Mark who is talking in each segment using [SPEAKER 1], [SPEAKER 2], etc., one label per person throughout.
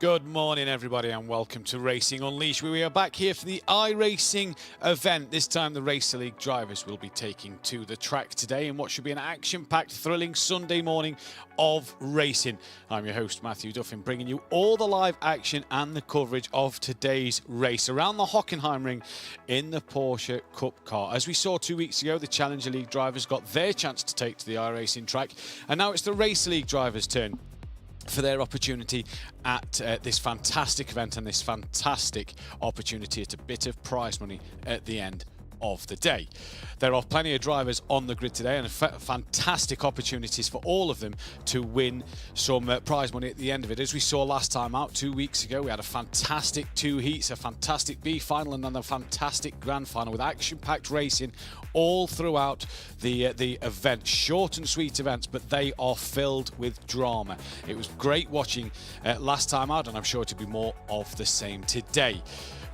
[SPEAKER 1] Good morning, everybody, and welcome to Racing Unleashed. We are back here for the iRacing event. This time, the Racer League drivers will be taking to the track today in what should be an action-packed, thrilling Sunday morning of racing. I'm your host, Matthew Duffin, bringing you all the live action and the coverage of today's race around the Hockenheim ring in the Porsche Cup car. As we saw 2 weeks ago, the Challenger League drivers got their chance to take to the iRacing track, and now it's the Racer League drivers' turn for their opportunity at this fantastic event and this fantastic opportunity at a bit of prize money at the end of the day. There are plenty of drivers on the grid today and fantastic opportunities for all of them to win some prize money at the end of it. As we saw last time out 2 weeks ago, we had a fantastic 2 heats, a fantastic B final and then a fantastic grand final with action-packed racing all throughout the event. Short and sweet events, but they are filled with drama. It was great watching last time out, and I'm sure to be more of the same today.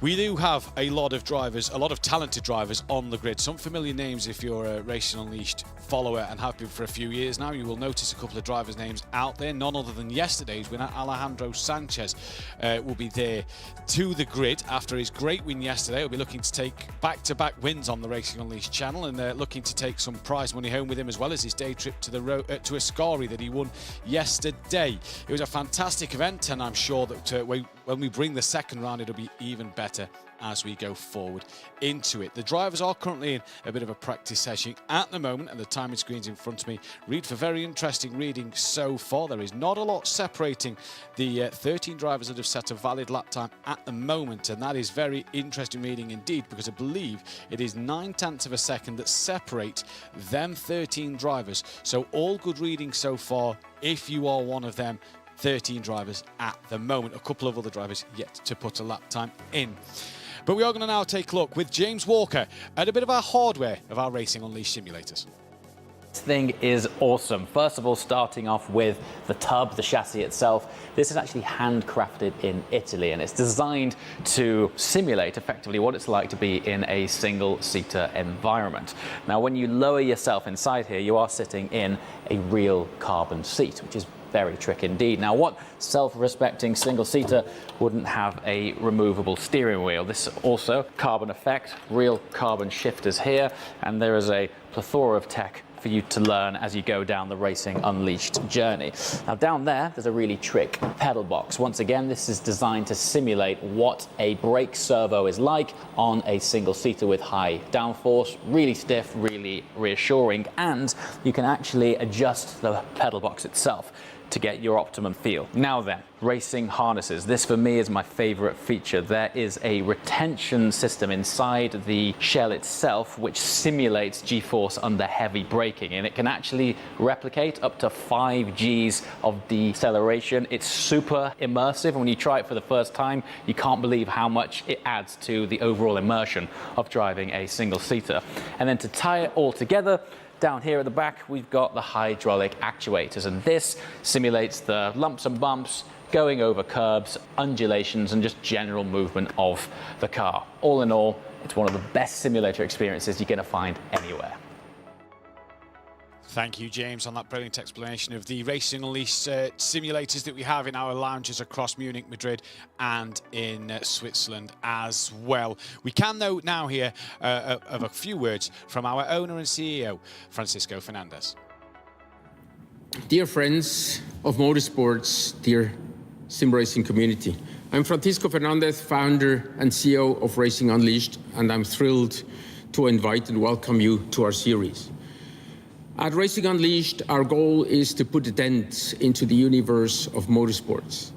[SPEAKER 1] We do have a lot of drivers, a lot of talented drivers on the grid. Some familiar names if you're a Racing Unleashed follower and have been for a few years now. You will notice a couple of drivers' names out there. None other than yesterday's winner, Alejandro Sanchez, will be there to the grid after his great win yesterday. He'll be looking to take back-to-back wins on the Racing Unleashed channel and looking to take some prize money home with him, as well as his day trip to to Ascari that he won yesterday. It was a fantastic event, and I'm sure that when we bring the second round, it'll be even better as we go forward into it. The drivers are currently in a bit of a practice session at the moment, and the timing screens in front of me read for very interesting reading so far. There is not a lot separating the 13 drivers that have set a valid lap time at the moment, and that is very interesting reading indeed, because I believe it is 9/10 of a second that separate them 13 drivers. So all good reading so far if you are one of them 13 drivers at the moment. A couple of other drivers yet to put a lap time in. But we are going to now take a look with James Walker at a bit of our hardware of our Racing Unleashed simulators.
[SPEAKER 2] This thing is awesome. First of all, starting off with the tub, the chassis itself. This is actually handcrafted in Italy, and it's designed to simulate effectively what it's like to be in a single-seater environment. Now, when you lower yourself inside here, you are sitting in a real carbon seat, which is very tricky indeed. Now, what self-respecting single-seater wouldn't have a removable steering wheel? This also carbon effect, real carbon shifters here, and there is a plethora of tech for you to learn as you go down the Racing Unleashed journey. Now, down there's a really trick pedal box. Once again, this is designed to simulate what a brake servo is like on a single-seater with high downforce, really stiff, really reassuring, and you can actually adjust the pedal box itself to get your optimum feel. Now then, racing harnesses. This for me is my favorite feature. There is a retention system inside the shell itself which simulates G-force under heavy braking, and it can actually replicate up to 5 Gs of deceleration. It's super immersive, and when you try it for the first time, you can't believe how much it adds to the overall immersion of driving a single-seater. And then to tie it all together, down here at the back, we've got the hydraulic actuators, and this simulates the lumps and bumps, going over curbs, undulations, and just general movement of the car. All in all, it's one of the best simulator experiences you're going to find anywhere.
[SPEAKER 1] Thank you, James, on that brilliant explanation of the Racing Unleashed simulators that we have in our lounges across Munich, Madrid, and in Switzerland as well. We can, though, now hear of a few words from our owner and CEO, Francisco Fernandez.
[SPEAKER 3] Dear friends of motorsports, dear sim racing community, I'm Francisco Fernandez, founder and CEO of Racing Unleashed, and I'm thrilled to invite and welcome you to our series. At Racing Unleashed, our goal is to put a dent into the universe of motorsports,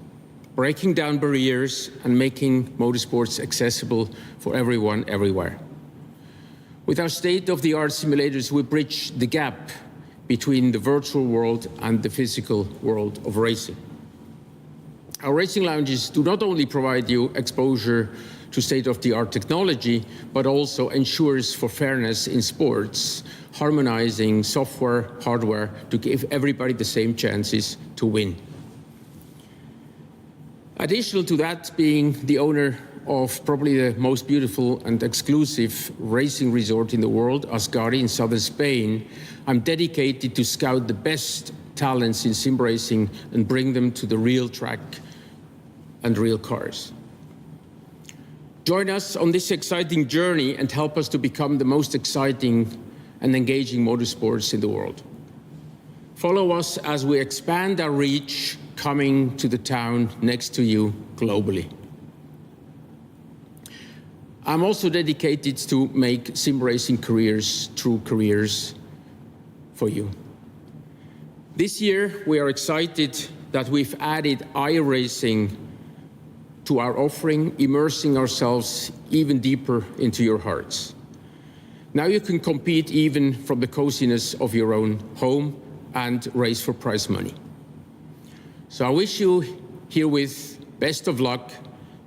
[SPEAKER 3] breaking down barriers and making motorsports accessible for everyone, everywhere. With our state-of-the-art simulators, we bridge the gap between the virtual world and the physical world of racing. Our racing lounges do not only provide you exposure to state-of-the-art technology, but also ensures for fairness in sports, harmonizing software, hardware to give everybody the same chances to win. Additional to that, being the owner of probably the most beautiful and exclusive racing resort in the world, Ascari in southern Spain, I'm dedicated to scout the best talents in sim racing and bring them to the real track and real cars. Join us on this exciting journey and help us to become the most exciting and engaging motorsports in the world. Follow us as we expand our reach, coming to the town next to you globally. I'm also dedicated to make sim racing careers true careers for you. This year, we are excited that we've added iRacing to our offering, immersing ourselves even deeper into your hearts. Now you can compete even from the coziness of your own home and race for prize money. So I wish you herewith best of luck,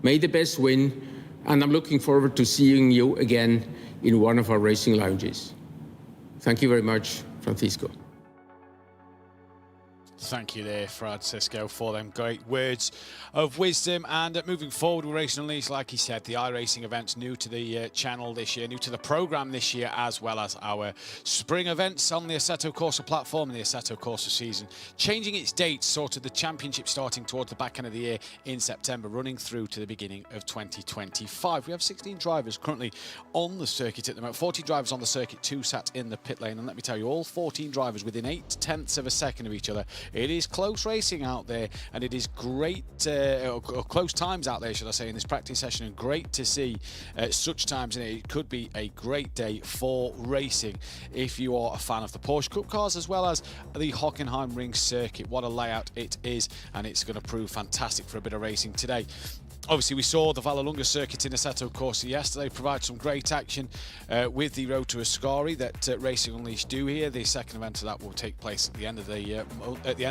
[SPEAKER 3] may the best win, and I'm looking forward to seeing you again in one of our racing lounges. Thank you very much, Francisco.
[SPEAKER 1] Thank you there, Francisco, for them great words of wisdom. And moving forward with Racing Unleashed, like he said, the iRacing event's new to the channel this year, new to the programme this year, as well as our spring events on the Assetto Corsa platform and the Assetto Corsa season. Changing its dates, sort of the championship starting towards the back end of the year in September, running through to the beginning of 2025. We have 16 drivers currently on the circuit at the moment, 40 drivers on the circuit, 2 sat in the pit lane. And let me tell you, all 14 drivers within 0.8 of a second of each other. It is close racing out there, and it is great, or close times out there, should I say, in this practice session, and great to see such times in it. It could be a great day for racing if you are a fan of the Porsche Cup cars as well as the Hockenheim Ring circuit. What a layout it is, and it's going to prove fantastic for a bit of racing today. Obviously, we saw the Vallelunga circuit in Assetto Corsa yesterday provide some great action with the Road to Ascari that Racing Unleashed do here. The second event of that will take place at the end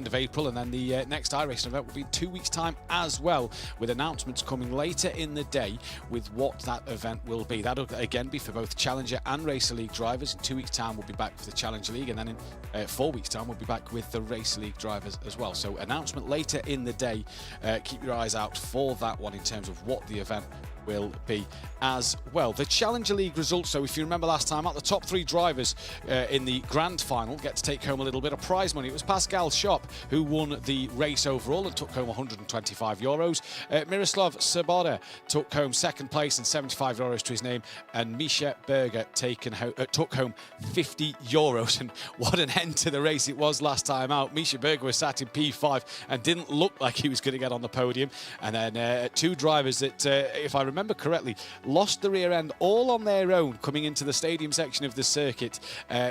[SPEAKER 1] of April, and then the next iRacing event will be in 2 weeks' time as well, with announcements coming later in the day with what that event will be. That'll again be for both Challenger and Racer League drivers. In 2 weeks' time, we'll be back for the Challenger League, and then in 4 weeks' time, we'll be back with the Racer League drivers as well. So announcement later in the day. Keep your eyes out for that one in terms of what the event will be as well. The Challenger League results, so if you remember last time out, the top 3 drivers in the grand final get to take home a little bit of prize money. It was Pascal Schopp who won the race overall and took home €125. Miroslav Svoboda took home second place and €75 to his name, and Misha Berger took home €50. And what an end to the race it was last time out. Misha Berger was sat in P5 and didn't look like he was going to get on the podium. And then 2 drivers that, if I remember correctly, lost the rear end all on their own coming into the stadium section of the circuit,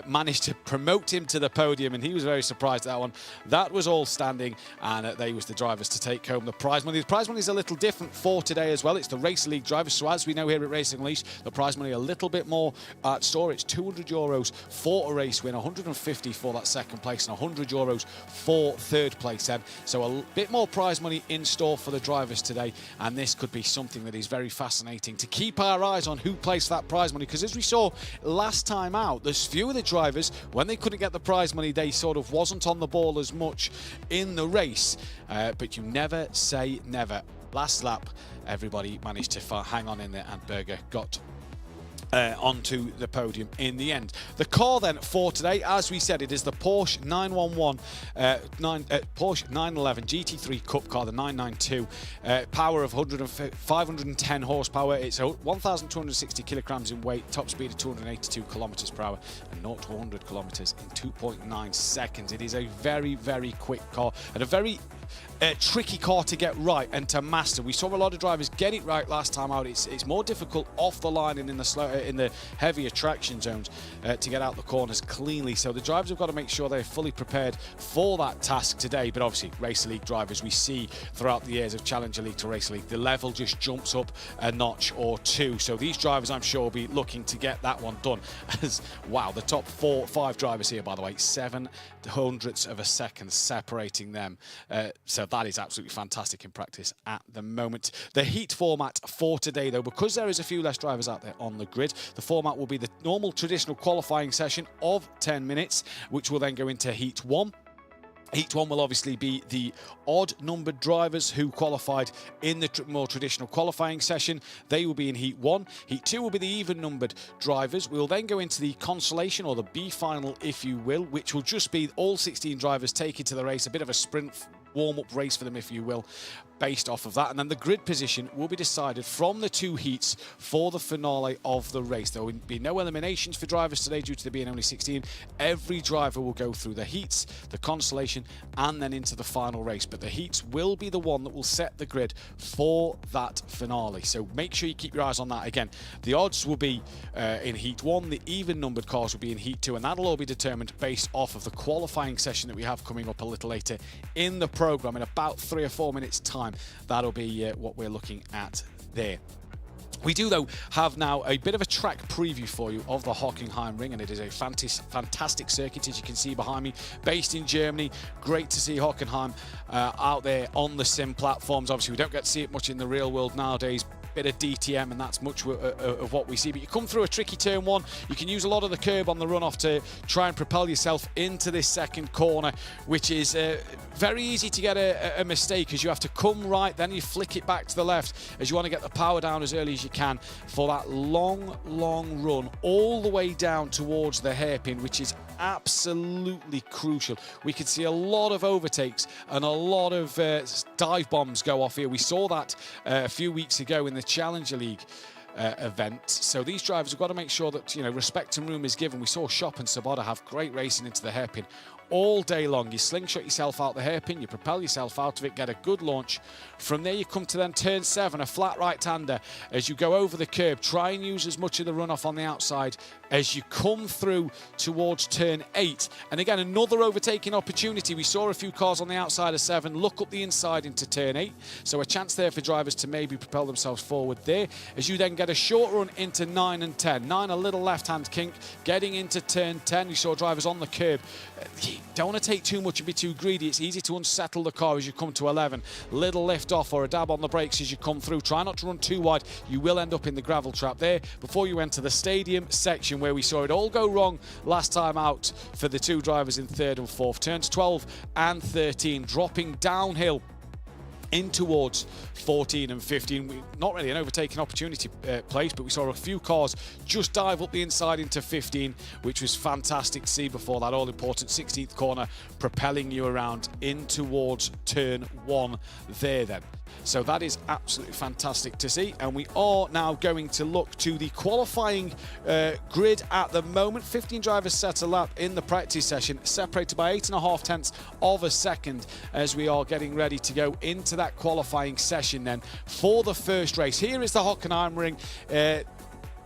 [SPEAKER 1] managed to promote him to the podium, and he was very surprised at that one. That was all standing, and they was the drivers to take home the prize money. The prize money is a little different for today as well. It's the Racer League drivers, so as we know here at Racing Unleashed, the prize money a little bit more at store. It's €200 for a race win, 150 for that second place, and €100 for third place then. So a bit more prize money in store for the drivers today, and this could be something that is very fascinating to keep our eyes on who plays that prize money, because as we saw last time out, there's few of the drivers, when they couldn't get the prize money, they sort of wasn't on the ball as much in the race, but you never say never. Last lap, everybody managed to hang on in there, and Berger got onto the podium in the end. The car then for today, as we said, it is the Porsche 911 GT3 Cup car, the 992, power of 510 horsepower. It's 1,260 kilograms in weight, top speed of 282 kilometers per hour, and 0 to 100 kilometers in 2.9 seconds. It is a very, very quick car, and a very tricky car to get right and to master. We saw a lot of drivers get it right last time out. It's more difficult off the line and in the heavier traction zones to get out the corners cleanly. So the drivers have got to make sure they're fully prepared for that task today. But obviously, Racer League drivers, we see throughout the years of Challenger League to Racer League, the level just jumps up a notch or two. So these drivers, I'm sure, will be looking to get that one done. As wow, the top 5 drivers here, by the way, 0.07 of a second separating them. So that is absolutely fantastic in practice at the moment. The heat format for today, though, because there is a few less drivers out there on the grid, the format will be the normal traditional qualifying session of 10 minutes, which will then go into Heat 1. Heat 1 will obviously be the odd-numbered drivers who qualified in the more traditional qualifying session. They will be in Heat 1. Heat 2 will be the even-numbered drivers. We'll then go into the Consolation, or the B final, if you will, which will just be all 16 drivers taking to the race, a bit of a sprint warm-up race for them, if you will. based off of that. And then the grid position will be decided from the 2 heats for the finale of the race. There will be no eliminations for drivers today due to there being only 16. Every driver will go through the heats, the Consolation, and then into the final race. But the heats will be the one that will set the grid for that finale. So make sure you keep your eyes on that. Again, the odds will be in Heat 1, the even-numbered cars will be in Heat 2, and that'll all be determined based off of the qualifying session that we have coming up a little later in the programme in about 3 or 4 minutes' time. That'll be what we're looking at there. We do, though, have now a bit of a track preview for you of the Hockenheim Ring, and it is a fantastic circuit, as you can see behind me, based in Germany. Great to see Hockenheim out there on the sim platforms. Obviously, we don't get to see it much in the real world nowadays. Bit of DTM, and that's much of what we see. But you come through a tricky turn 1, you can use a lot of the curb on the runoff to try and propel yourself into this second corner, which is very easy to get a mistake, as you have to come right, then you flick it back to the left, as you want to get the power down as early as you can for that long run all the way down towards the hairpin, which is absolutely crucial. We could see a lot of overtakes and a lot of dive bombs go off here. We saw that a few weeks ago in the Challenger League event. So these drivers have got to make sure that, you know, respect and room is given. We saw Shop and Sabota have great racing into the hairpin all day long. You slingshot yourself out the hairpin, you propel yourself out of it, get a good launch. From there you come to then turn 7, a flat right-hander. As you go over the curb, try and use as much of the runoff on the outside as you come through towards turn 8. And again, another overtaking opportunity. We saw a few cars on the outside of 7 look up the inside into turn 8. So a chance there for drivers to maybe propel themselves forward there. As you then get a short run into 9 and 10. 9, a little left-hand kink. Getting into turn 10, you saw drivers on the curb. You don't want to take too much and be too greedy. It's easy to unsettle the car as you come to 11. Little lift off or a dab on the brakes as you come through. Try not to run too wide. You will end up in the gravel trap there before you enter the stadium section, where we saw it all go wrong last time out for the 2 drivers in 3rd and 4th. Turns 12 and 13, dropping downhill in towards 14 and 15. Not really an overtaking opportunity place, but we saw a few cars just dive up the inside into 15, which was fantastic to see before that all-important 16th corner, propelling you around in towards turn 1 there then. So that is absolutely fantastic to see. And we are now going to look to the qualifying grid at the moment. 15 drivers set a lap in the practice session, separated by 8.5 tenths of a second, as we are getting ready to go into that qualifying session then for the first race. Here is the Hockenheim Ring.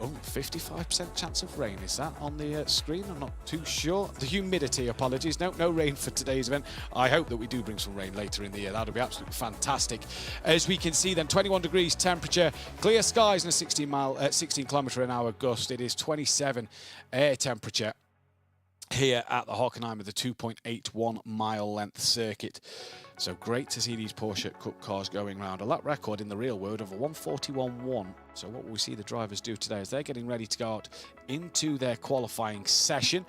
[SPEAKER 1] 55% chance of rain. Is that on the screen? I'm not too sure. The humidity, apologies. No rain for today's event. I hope that we do bring some rain later in the year. That'll be absolutely fantastic. As we can see then, 21 degrees temperature, clear skies and a 16 kilometre an hour gust. It is 27 air temperature here at the Hockenheim with the 2.81 mile length circuit. So great to see these Porsche Cup cars going round. A lap record in the real world of a 1:41.1. So what will we see the drivers do today as they're getting ready to go out into their qualifying session.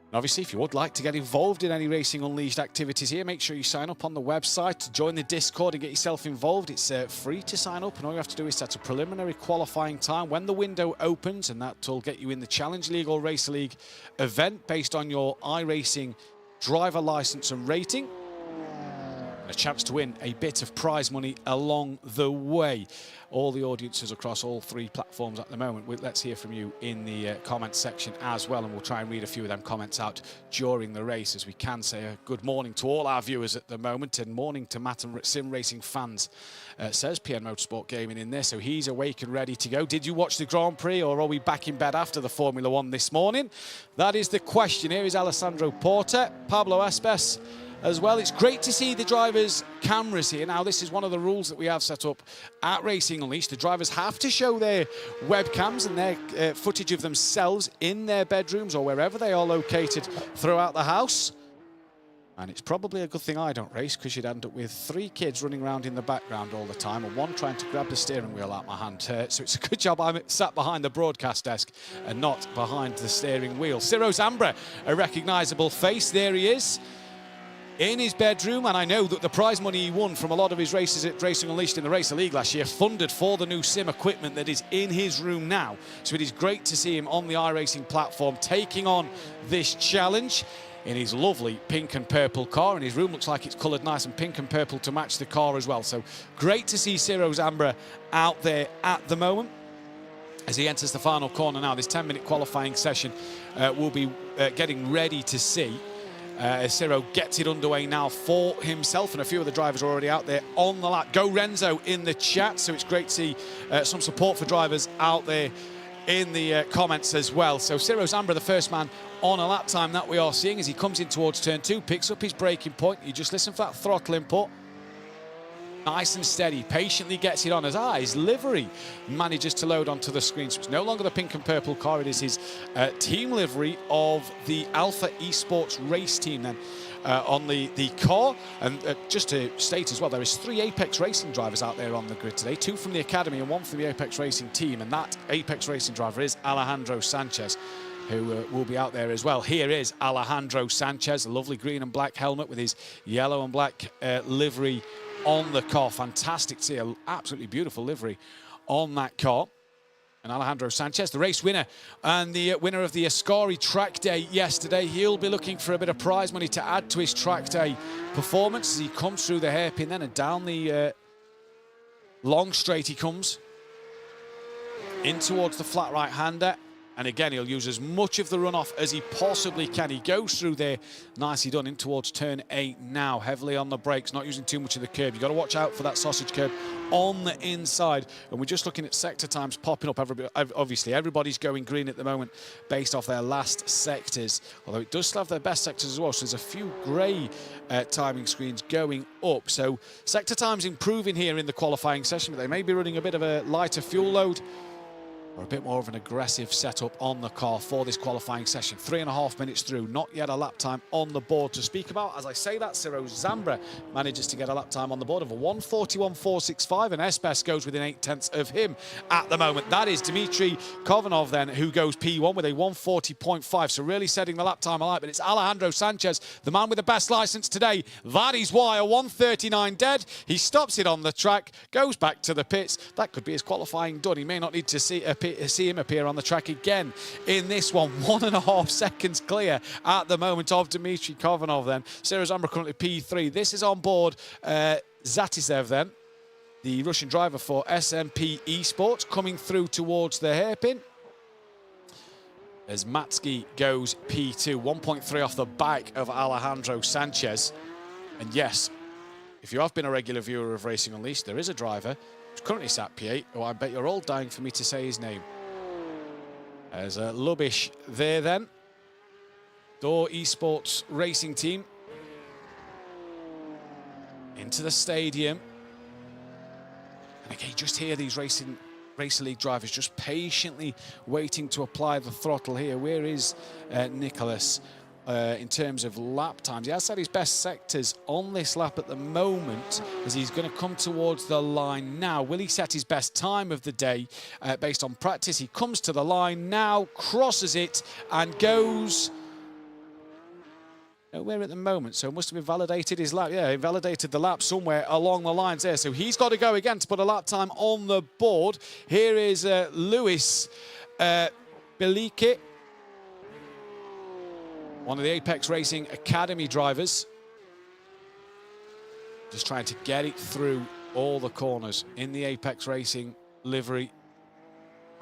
[SPEAKER 1] And obviously, if you would like to get involved in any Racing Unleashed activities here, make sure you sign up on the website to join the Discord and get yourself involved. It's free to sign up, and all you have to do is set a preliminary qualifying time when the window opens, and that will get you in the Challenge League or Racer League event based on your iRacing driver license and rating. A chance to win a bit of prize money along the way. All the audiences across all 3 platforms at the moment. Let's hear from you in the comments section as well, and we'll try and read a few of them comments out during the race, as we can say a good morning to all our viewers at the moment, and morning to Matt and Sim Racing fans, says PN Motorsport Gaming in there, so he's awake and ready to go. Did you watch the Grand Prix, or are we back in bed after the Formula 1 this morning? That is the question. Here is Alessandro Porta, Pablo Espes as well. It's great to see the drivers' cameras here. Now, this is one of the rules that we have set up at Racing Unleashed. The drivers have to show their webcams and their footage of themselves in their bedrooms or wherever they are located throughout the house. And it's probably a good thing I don't race, because you'd end up with 3 kids running around in the background all the time, and 1 trying to grab the steering wheel out my hand. So it's a good job I'm sat behind the broadcast desk and not behind the steering wheel. Ciro Zambra, a recognisable face. There he is in his bedroom, and I know that the prize money he won from a lot of his races at Racing Unleashed in the Racer League last year funded for the new sim equipment that is in his room now. So it is great to see him on the iRacing platform taking on this challenge. in his lovely pink and purple car, and his room looks like it's coloured nice and pink and purple to match the car as well. So great to see Ciro Zambra out there at the moment. As he enters the final corner now, this 10-minute qualifying session will be getting ready to see. Ciro gets it underway now for himself, and a few of the drivers are already out there on the lap. Go Renzo in the chat, so it's great to see some support for drivers out there in the comments as well. So Ciro Zambra, the first man on a lap time that we are seeing as he comes in towards turn 2, picks up his braking point. You just listen for that throttle input. Nice and steady, patiently gets it on as his livery manages to load onto the screen. So it's no longer the pink and purple car, it is his team livery of the Alpha Esports race team then on the car. And just to state as well, there is 3 Apex Racing drivers out there on the grid today, 2 from the Academy and 1 from the Apex Racing team. And that Apex Racing driver is Alejandro Sanchez, who will be out there as well. Here is Alejandro Sanchez, a lovely green and black helmet with his yellow and black livery on the car. Fantastic to see, an absolutely beautiful livery on that car. And Alejandro Sanchez, the race winner and the winner of the Ascari track day yesterday. He'll be looking for a bit of prize money to add to his track day performance as he comes through the hairpin then and down the long straight he comes in towards the flat right-hander. And again, he'll use as much of the runoff as he possibly can. He goes through there, nicely done, in towards turn 8 now. Heavily on the brakes, not using too much of the curb. You've got to watch out for that sausage curb on the inside. And we're just looking at sector times popping up. Obviously, everybody's going green at the moment based off their last sectors. Although it does still have their best sectors as well. So there's a few grey timing screens going up. So sector times improving here in the qualifying session, but they may be running a bit of a lighter fuel load or a bit more of an aggressive setup on the car for this qualifying session. 3.5 minutes through, not yet a lap time on the board to speak about. As I say that, Ciro Zambra manages to get a lap time on the board of a 1:41.465, and Espes goes within 8/10 of him at the moment. That is Dmitry Kovanov then, who goes P1 with a 1:40.5, so really setting the lap time alight. But it's Alejandro Sanchez, the man with the best license today. That is why a 1:39 dead. He stops it on the track, goes back to the pits. That could be his qualifying done. He may not need to see him appear on the track again in this one. 1.5 seconds clear at the moment of Dmitry Kovanov then. Ciro Zambra currently P3. This is on board Zatisev then, the Russian driver for SMP Esports, coming through towards the hairpin as Matsky goes P2. 1.3 off the back of Alejandro Sanchez. And yes, if you have been a regular viewer of Racing Unleashed, there is a driver who's currently sat P8, who I bet you're all dying for me to say his name. There's a Lubish there then. Door Esports racing team into the stadium. And again, just hear these Race League drivers just patiently waiting to apply the throttle here. Where is Nicholas in terms of lap times? He has had his best sectors on this lap at the moment as he's going to come towards the line now. Will he set his best time of the day based on practice? He comes to the line now, crosses it and goes nowhere at the moment, so it must have invalidated his lap. Yeah, invalidated the lap somewhere along the lines there. So he's got to go again to put a lap time on the board. Here is Luis Belike, one of the Apex Racing Academy drivers. Just trying to get it through all the corners in the Apex Racing livery.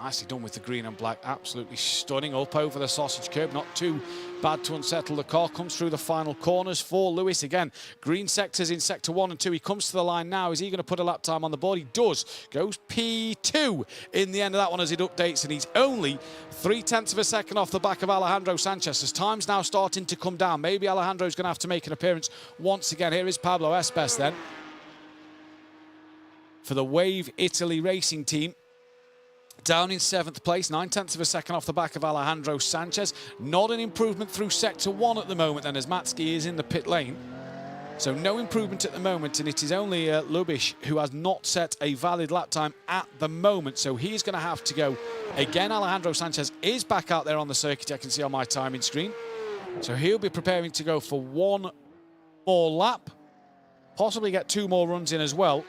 [SPEAKER 1] Nicely done with the green and black, absolutely stunning. Up over the sausage curb, not too bad to unsettle the car. Comes through the final corners for Lewis again. Green sectors in sector 1 and 2. He comes to the line now. Is he going to put a lap time on the board? He does. Goes P2 in the end of that one as it updates, and he's only 0.3 of a second off the back of Alejandro Sanchez. As time's now starting to come down, maybe Alejandro's going to have to make an appearance once again. Here is Pablo Espes then for the Wave Italy racing team. Down in 7th place, 0.9 of a second off the back of Alejandro Sanchez. Not an improvement through sector 1 at the moment then, as Matsky is in the pit lane. So no improvement at the moment, and it is only Lubish who has not set a valid lap time at the moment. So he's going to have to go again. Alejandro Sanchez is back out there on the circuit, I can see on my timing screen. So he'll be preparing to go for one more lap, possibly get 2 more runs in as well.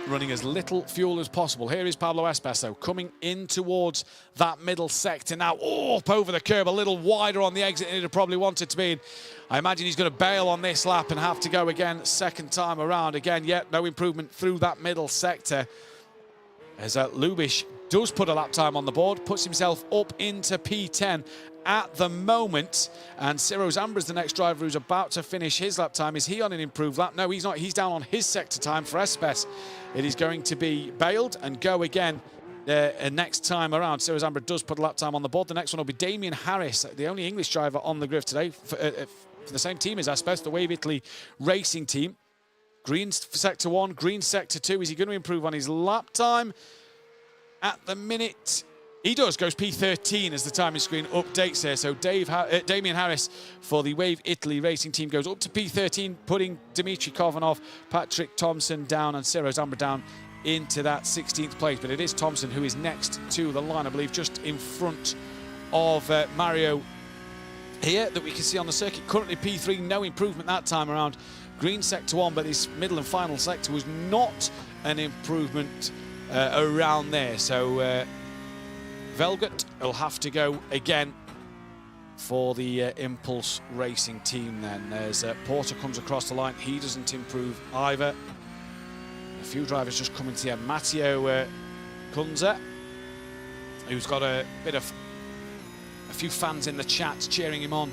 [SPEAKER 1] running as little fuel as possible. Here is Pablo Espeso coming in towards that middle sector now. Oh, up over the curb, a little wider on the exit than he'd probably wanted to be. I imagine he's going to bail on this lap and have to go again second time around. Again, yet no improvement through that middle sector. As Lubisz does put a lap time on the board, puts himself up into P10 at the moment. And Ciro Zambra's the next driver who's about to finish his lap time. Is he on an improved lap? No, he's not. He's down on his sector time for Espes. It is going to be bailed and go again next time around. Ciro Zambra does put a lap time on the board. The next one will be Damien Harris, the only English driver on the grid today for the same team as Espes, the Wave Italy racing team. Green sector 1, green sector 2. Is he going to improve on his lap time? At the minute, he does, goes P13 as the timing screen updates here. So Damien Harris for the Wave Italy racing team goes up to P13, putting Dmitry Kovanov, Patrick Thompson down and Ciro Zambra down into that 16th place. But it is Thompson who is next to the line, I believe, just in front of Mario here that we can see on the circuit. Currently P3, no improvement that time around. Green sector 1, but this middle and final sector was not an improvement around there. So Velgut will have to go again for the Impulse Racing team then. As Porter comes across the line, he doesn't improve either. A few drivers just coming to the end. Matteo Kunze, who's got a few fans in the chat cheering him on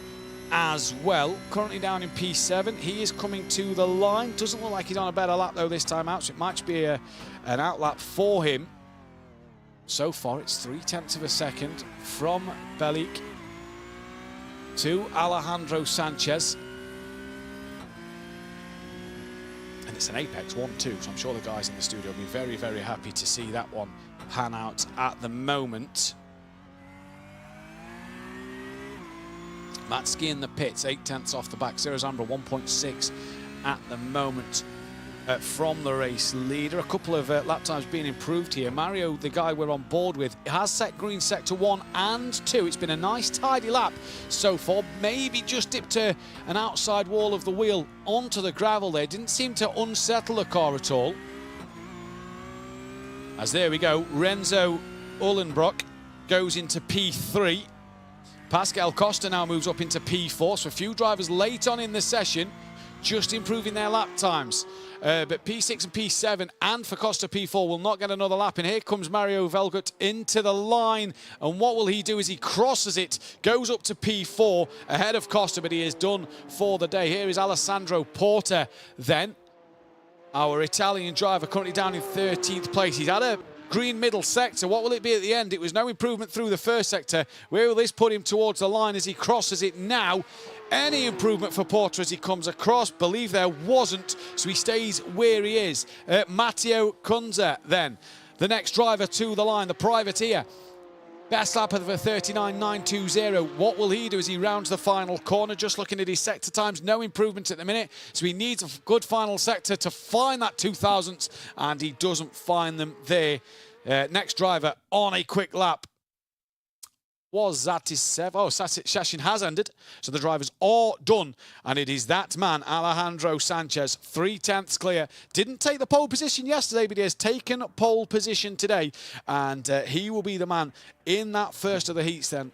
[SPEAKER 1] as well. Currently down in P7. He is coming to the line. Doesn't look like he's on a better lap though this time out, so it might be an outlap for him. So far it's 0.3 of a second from Belik to Alejandro Sanchez. And it's an Apex 1-2, so I'm sure the guys in the studio will be very, very happy to see that one pan out at the moment. Matski in the pits, 0.8 off the back. Ciro Zambra 1.6 at the moment from the race leader. A couple of lap times being improved here. Mario, the guy we're on board with, has set green sector 1 and 2. It's been a nice tidy lap so far. Maybe just dipped an outside wall of the wheel onto the gravel there. Didn't seem to unsettle the car at all. As there we go, Renzo Uhlenbrock goes into P3. Pascal Costa now moves up into P4, so a few drivers late on in the session just improving their lap times. But P6 and P7 and for Costa P4 will not get another lap. And here comes Mario Velgut into the line. And what will he do as he crosses it, goes up to P4 ahead of Costa, but he is done for the day. Here is Alessandro Porta then, our Italian driver, currently down in 13th place. He's had a green middle sector. What will it be at the end? It was no improvement through the first sector. Where will this put him towards the line as he crosses it now? Any improvement for Porter as he comes across? Believe there wasn't, so he stays where he is. Matteo Kunze then, the next driver to the line, the privateer. Best lap of a 39.920. What will he do as he rounds the final corner? Just looking at his sector times, no improvement at the minute. So he needs a good final sector to find that 2000th, and he doesn't find them there. Next driver on a quick lap was Zatisev. Oh, Shashin has ended, so the drivers are done, and it is that man, Alejandro Sanchez, 0.3 clear. Didn't take the pole position yesterday, but he has taken pole position today, and he will be the man in that first of the heats then,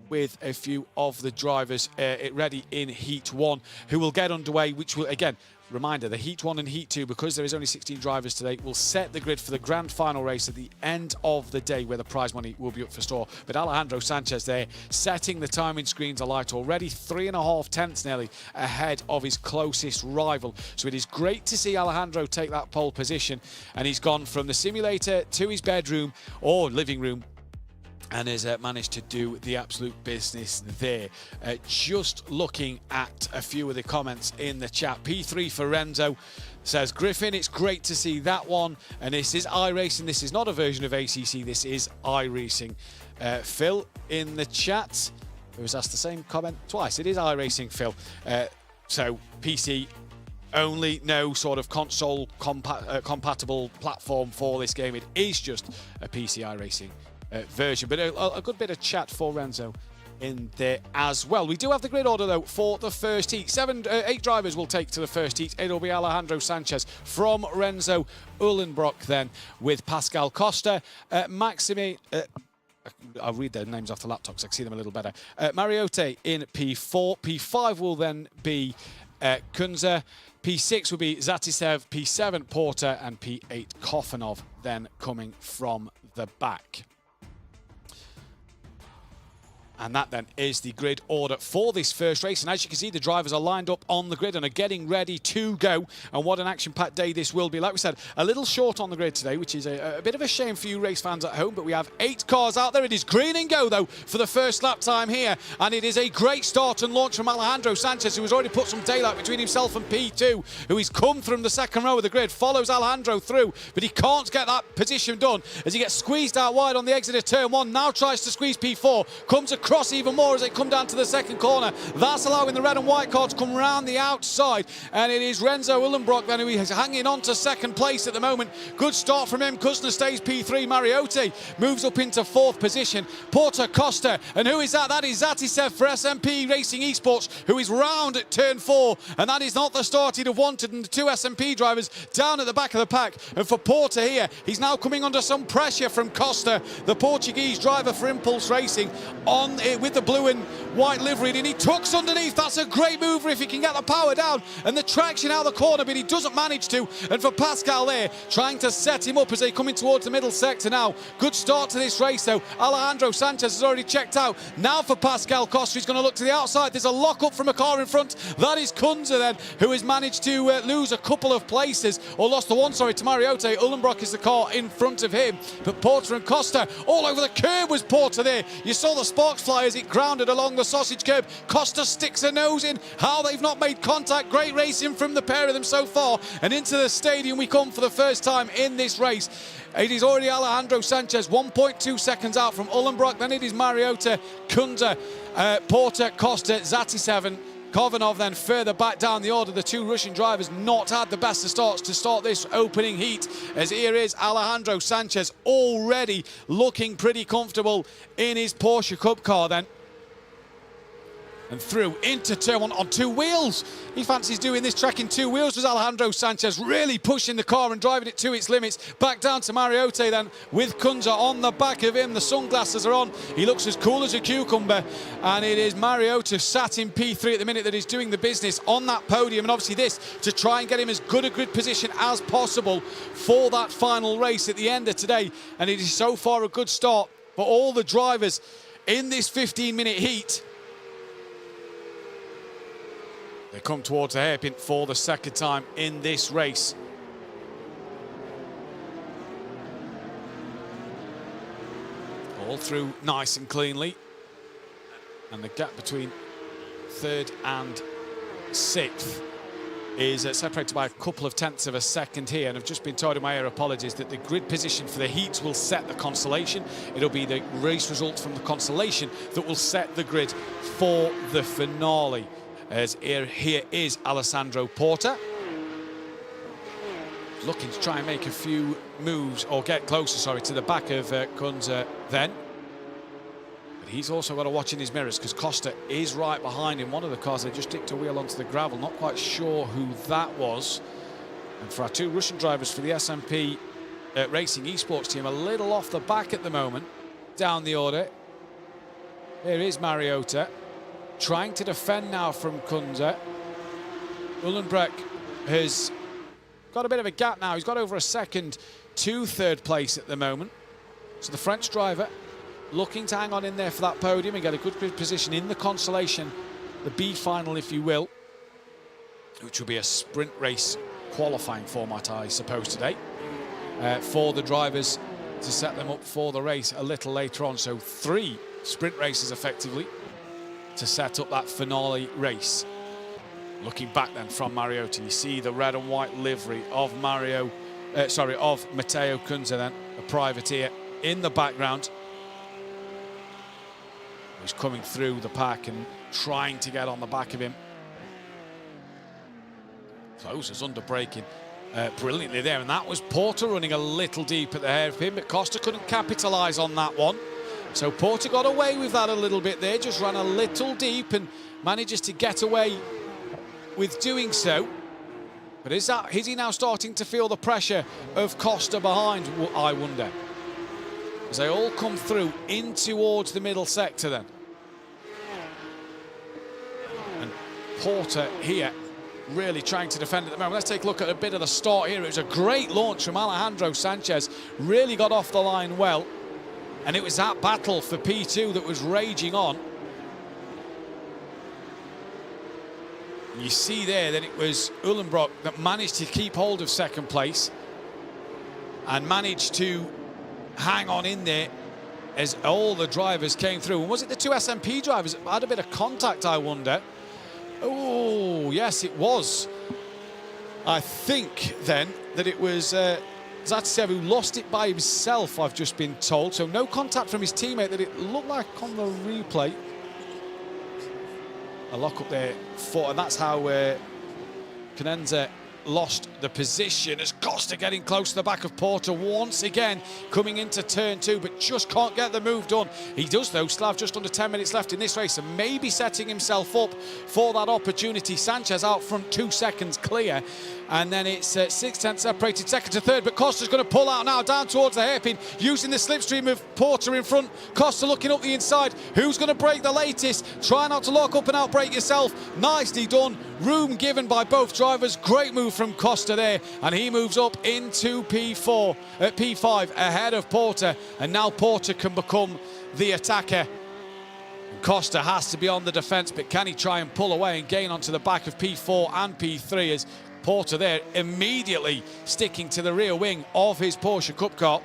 [SPEAKER 1] with a few of the drivers ready in Heat 1, who will get underway, which will, again, reminder, the Heat 1 and Heat 2, because there is only 16 drivers today, will set the grid for the grand final race at the end of the day, where the prize money will be up for store. But Alejandro Sanchez there, setting the timing screens alight already, 3.5 tenths nearly ahead of his closest rival. So it is great to see Alejandro take that pole position, and he's gone from the simulator to his bedroom or living room, and has managed to do the absolute business there. Just looking at a few of the comments in the chat. P3 for Renzo says, Griffin, it's great to see that one. And this is iRacing. This is not a version of ACC. This is iRacing. Phil in the chat, who has asked the same comment twice. It is iRacing, Phil. So PC only, no sort of console compatible platform for this game. It is just a PC iRacing version, but a good bit of chat for Renzo in there as well. We do have the grid order though for the first heat. 8 drivers will take to the first heat. It'll be Alejandro Sanchez from Renzo Uhlenbrock then with Pascal Costa, Maxime. I'll read their names off the laptop because I can see them a little better. Mariotti in P4. P5 will then be Kunze. P6 will be Zatisev. P7 Porter, and P8 Kofanov then coming from the back. And that then is the grid order for this first race. And as you can see, the drivers are lined up on the grid and are getting ready to go. And what an action-packed day this will be. Like we said, a little short on the grid today, which is a bit of a shame for you race fans at home. But we have 8 cars out there. It is green and go, though, for the first lap time here. And it is a great start and launch from Alejandro Sanchez, who has already put some daylight between himself and P2, who has come from the second row of the grid, follows Alejandro through, but he can't get that position done as he gets squeezed out wide on the exit of turn 1. Now tries to squeeze P4, comes across even more as they come down to the second corner. That's allowing the red and white car to come round the outside, and it is Renzo Uhlenbrock then who is hanging on to second place at the moment. Good start from him. Kuzna stays P3. Mariotti moves up into 4th position. Porter, Costa, and who is that? That is Zatisev for SMP Racing Esports, who is round at turn 4, and that is not the start he'd have wanted. And the 2 SMP drivers down at the back of the pack. And for Porter here, he's now coming under some pressure from Costa, the Portuguese driver for Impulse Racing, on it with the blue and white livery, and he tucks underneath. That's a great mover if he can get the power down and the traction out of the corner, but he doesn't manage to. And for Pascal there, trying to set him up as they come in towards the middle sector now. Good start to this race though. Alejandro Sanchez has already checked out. Now for Pascal Costa, he's going to look to the outside. There's a lock up from a car in front. That is Kunze then, who has managed to lose a couple of places, or lost the one, sorry, to Mariotti. Uhlenbrock is the car in front of him, but Porter and Costa all over the curb was Porter there. You saw the sparks fly as it grounded along the sausage curb. Costa sticks her nose in. How they've not made contact. Great racing from the pair of them so far. And into the stadium we come for the first time in this race. It is already Alejandro Sanchez, 1.2 seconds out from Uhlenbrock. Then it is Mariotti, Kunze, Porter, Costa, Zatisev, Kovanov then further back down the order. The 2 Russian drivers not had the best of starts to start this opening heat, as here is Alejandro Sanchez already looking pretty comfortable in his Porsche Cup car then. And through into turn 1 on 2 wheels. He fancies doing this track in 2 wheels. Was Alejandro Sanchez really pushing the car and driving it to its limits. Back down to Mariotti then with Kunze on the back of him. The sunglasses are on. He looks as cool as a cucumber. And it is Mariotti sat in P3 at the minute that is doing the business on that podium. And obviously this to try and get him as good a grid position as possible for that final race at the end of today. And it is so far a good start for all the drivers in this 15-minute heat. They come towards the hairpin for the second time in this race. All through nice and cleanly. And the gap between 3rd and 6th is separated by a couple of tenths of a second here. And I've just been told in my ear, apologies, that the grid position for the heats will set the Consolation. It'll be the race result from the Consolation that will set the grid for the finale. As here is Alessandro Porta. Looking to try and make a few moves, or get closer, sorry, to the back of Kunze then. But he's also got to watch in his mirrors because Costa is right behind him. One of the cars, they just dipped a wheel onto the gravel. Not quite sure who that was. And for our 2 Russian drivers for the SMP Racing Esports team, a little off the back at the moment. Down the order. Here is Mariotti. Trying to defend now from Kunze. Uhlenbrock has got a bit of a gap now. He's got over a second to 3rd place at the moment. So the French driver looking to hang on in there for that podium and get a good position in the Consolation, the B final, if you will, which will be a sprint race qualifying format, I suppose, today, for the drivers to set them up for the race a little later on. So 3 sprint races effectively to set up that finale race. Looking back then from Mariotti, you see the red and white livery of Matteo Kunze then, a privateer in the background. He's coming through the pack and trying to get on the back of him. Closes under braking brilliantly there, and that was Porter running a little deep at the hairpin, but Costa couldn't capitalise on that one. So Porter got away with that a little bit there, just ran a little deep and manages to get away with doing so. But is he now starting to feel the pressure of Costa behind, I wonder? As they all come through in towards the middle sector then. And Porter here really trying to defend at the moment. Let's take a look at a bit of the start here. It was a great launch from Alejandro Sanchez. Really got off the line well. And it was that battle for P2 that was raging on. You see there that it was Uhlenbrock that managed to keep hold of second place and managed to hang on in there as all the drivers came through. And was it the two SMP drivers that had a bit of contact, I wonder? Oh, yes, it was. I think then that it was Zaitsev who lost it by himself, I've just been told. So no contact from his teammate that it looked like on the replay. A lock up there for, and that's how Canenza lost the position as Costa getting close to the back of Porter once again, coming into turn 2, but just can't get the move done. He does though, still have just under 10 minutes left in this race and maybe setting himself up for that opportunity. Sanchez out front 2 seconds clear, and then it's 6/10 separated second to third, but Costa's going to pull out now down towards the hairpin using the slipstream of Porter in front. Costa looking up the inside. Who's going to break the latest? Try not to lock up and outbrake yourself. Nicely done. Room given by both drivers. Great move from Costa there, and he moves up into P5 ahead of Porter, and now Porter can become the attacker. Costa has to be on the defence, but can he try and pull away and gain onto the back of P4 and P3 as Porter there immediately sticking to the rear wing of his Porsche Cup car.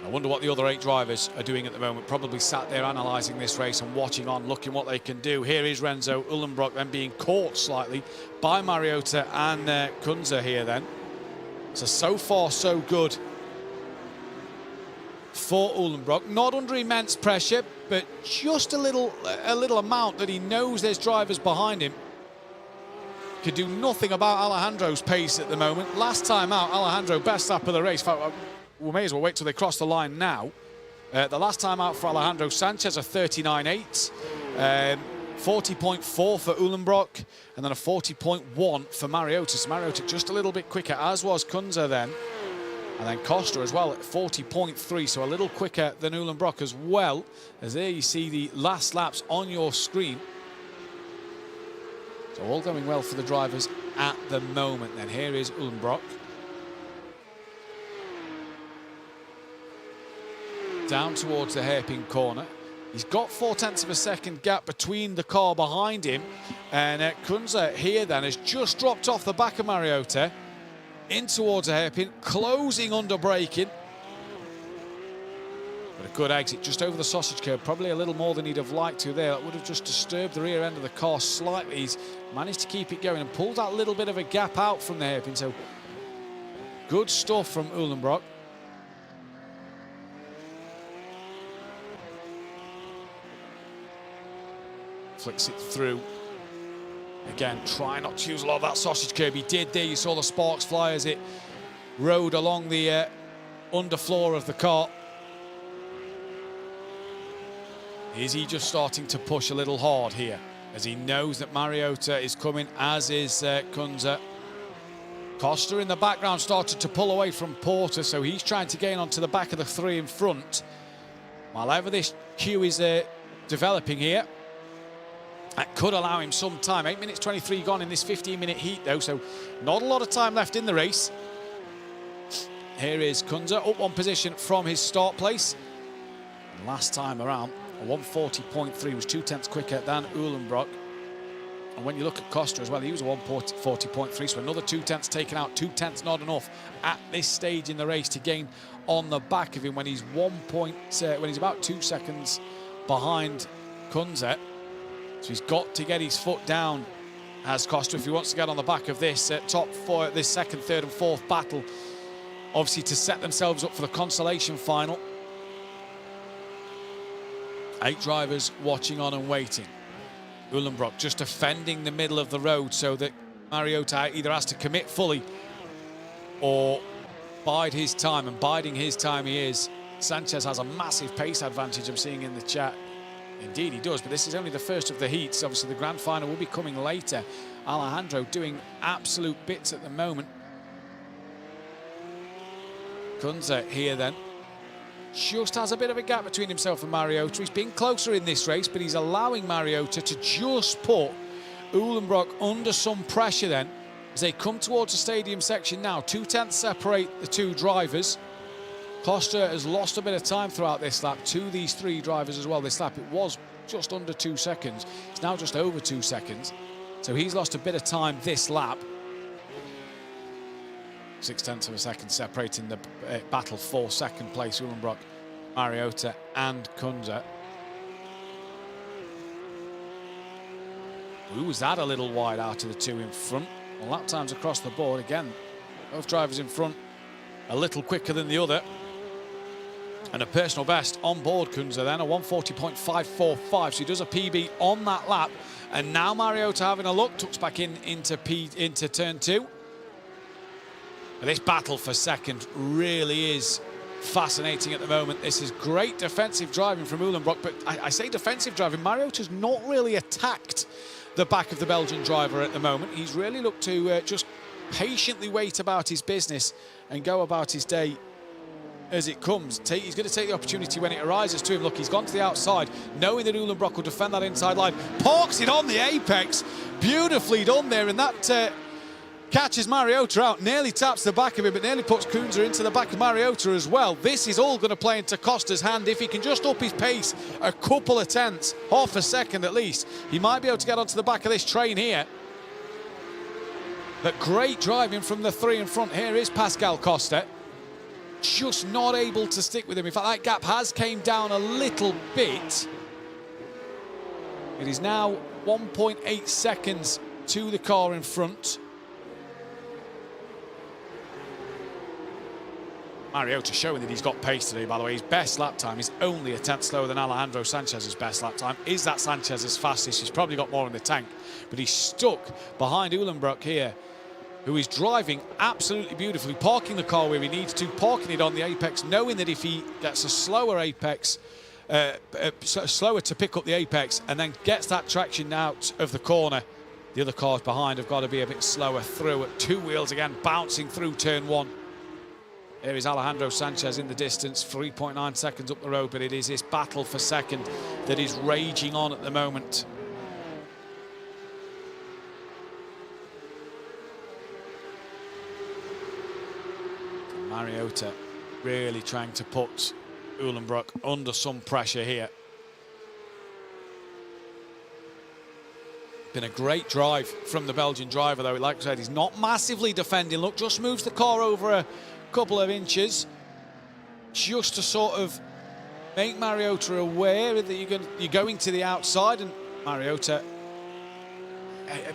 [SPEAKER 1] I wonder what the other 8 drivers are doing at the moment. Probably sat there analysing this race and watching on, looking what they can do. Here is Renzo Uhlenbrock then being caught slightly by Mariota and Kunze here then. So far so good for Uhlenbrock. Not under immense pressure, but just a little amount that he knows there's drivers behind him. Could do nothing about Alejandro's pace at the moment. Last time out, Alejandro best lap of the race. In fact, we may as well wait till they cross the line now. The last time out for Alejandro Sanchez, a 39.8. 40.4 for Uhlenbrock, and then a 40.1 for Mariota. So Mariota just a little bit quicker, as was Kunze then. And then Costa as well at 40.3, so a little quicker than Uhlenbrock as well. As there you see the last laps on your screen. So all going well for the drivers at the moment. Then here is Uhlenbrock. Down towards the hairpin corner. He's got 0.4 of a second gap between the car behind him. And Kunze here then has just dropped off the back of Mariota in towards the hairpin, closing under braking. But a good exit just over the sausage curb, probably a little more than he'd have liked to there. That would have just disturbed the rear end of the car slightly. He's managed to keep it going and pulled that little bit of a gap out from the hairpin. So good stuff from Uhlenbrock. Flicks it through. Again, try not to use a lot of that sausage curb. He did there. You saw the sparks fly as it rode along the underfloor of the car. Is he just starting to push a little hard here? As he knows that Mariota is coming, as is Kunze. Costa in the background started to pull away from Porter, so he's trying to gain onto the back of the 3 in front. While ever this queue is developing here, that could allow him some time. 8 minutes 23 gone in this 15-minute heat, though, so not a lot of time left in the race. Here is Kunze, up 1 position from his start place. And last time around, a 140.3 was 0.2 quicker than Uhlenbrock. And when you look at Costa as well, he was a 140.3, so another 0.2 taken out. 0.2 not enough at this stage in the race to gain on the back of him when he's when he's about 2 seconds behind Kunze. So he's got to get his foot down as Costa if he wants to get on the back of this top 4, this second, third and fourth battle, obviously to set themselves up for the consolation final. 8 drivers watching on and waiting. Uhlenbrock just defending the middle of the road so that Mariota either has to commit fully or bide his time, and biding his time he is Sanchez has a massive pace advantage, I'm seeing in the chat. Indeed he does, but this is only the first of the heats. Obviously the grand final will be coming later. Alejandro doing absolute bits at the moment. Kunze here then. Just has a bit of a gap between himself and Mariota. He's been closer in this race, but he's allowing Mariota to just put Uhlenbrock under some pressure then. As they come towards the stadium section now, 2/10 separate the two drivers. Costa has lost a bit of time throughout this lap to these three drivers as well. This lap, it was just under 2 seconds. It's now just over 2 seconds. So he's lost a bit of time this lap. 0.6 of a second separating the battle for second place, Uhlenbrock, Mariota and Kunze. Ooh, was that a little wide out of the two in front? Well, lap times across the board again. Both drivers in front a little quicker than the other. And a personal best on board Kunze then, a 140.545. So he does a PB on that lap. And now Mariota having a look, tucks back into turn 2. This battle for second really is fascinating at the moment. This is great defensive driving from Uhlenbrock, but I say defensive driving. Mariota's not really attacked the back of the Belgian driver at the moment. He's really looked to just patiently wait about his business and go about his day as it comes. He's going to take the opportunity when it arises to him. Look, he's gone to the outside, knowing that Uhlenbrock will defend that inside line. Parks it on the apex. Beautifully done there, and that catches Mariota out, nearly taps the back of him, but nearly puts Kunze into the back of Mariota as well. This is all going to play into Costa's hand. If he can just up his pace a couple of tenths, half a second at least, he might be able to get onto the back of this train here. But great driving from the three in front. Here is Pascal Costa. Just not able to stick with him. In fact, that gap has came down a little bit. It is now 1.8 seconds to the car in front. Mariota showing that he's got pace today, by the way. His best lap time is only a tenth slower than Alejandro Sanchez's best lap time. Is that Sanchez's fastest? He's probably got more in the tank, but he's stuck behind Uhlenbrock here, who is driving absolutely beautifully, parking the car where he needs to, parking it on the apex, knowing that if he gets a slower apex, slower to pick up the apex, and then gets that traction out of the corner, the other cars behind have got to be a bit slower through at two wheels again, bouncing through turn 1. Here is Alejandro Sanchez in the distance, 3.9 seconds up the road, but it is this battle for second that is raging on at the moment. Mariota really trying to put Uhlenbrock under some pressure here. Been a great drive from the Belgian driver, though. Like I said, he's not massively defending. Look, just moves the car over a couple of inches just to sort of make Mariota aware that you're going to the outside, and Mariota,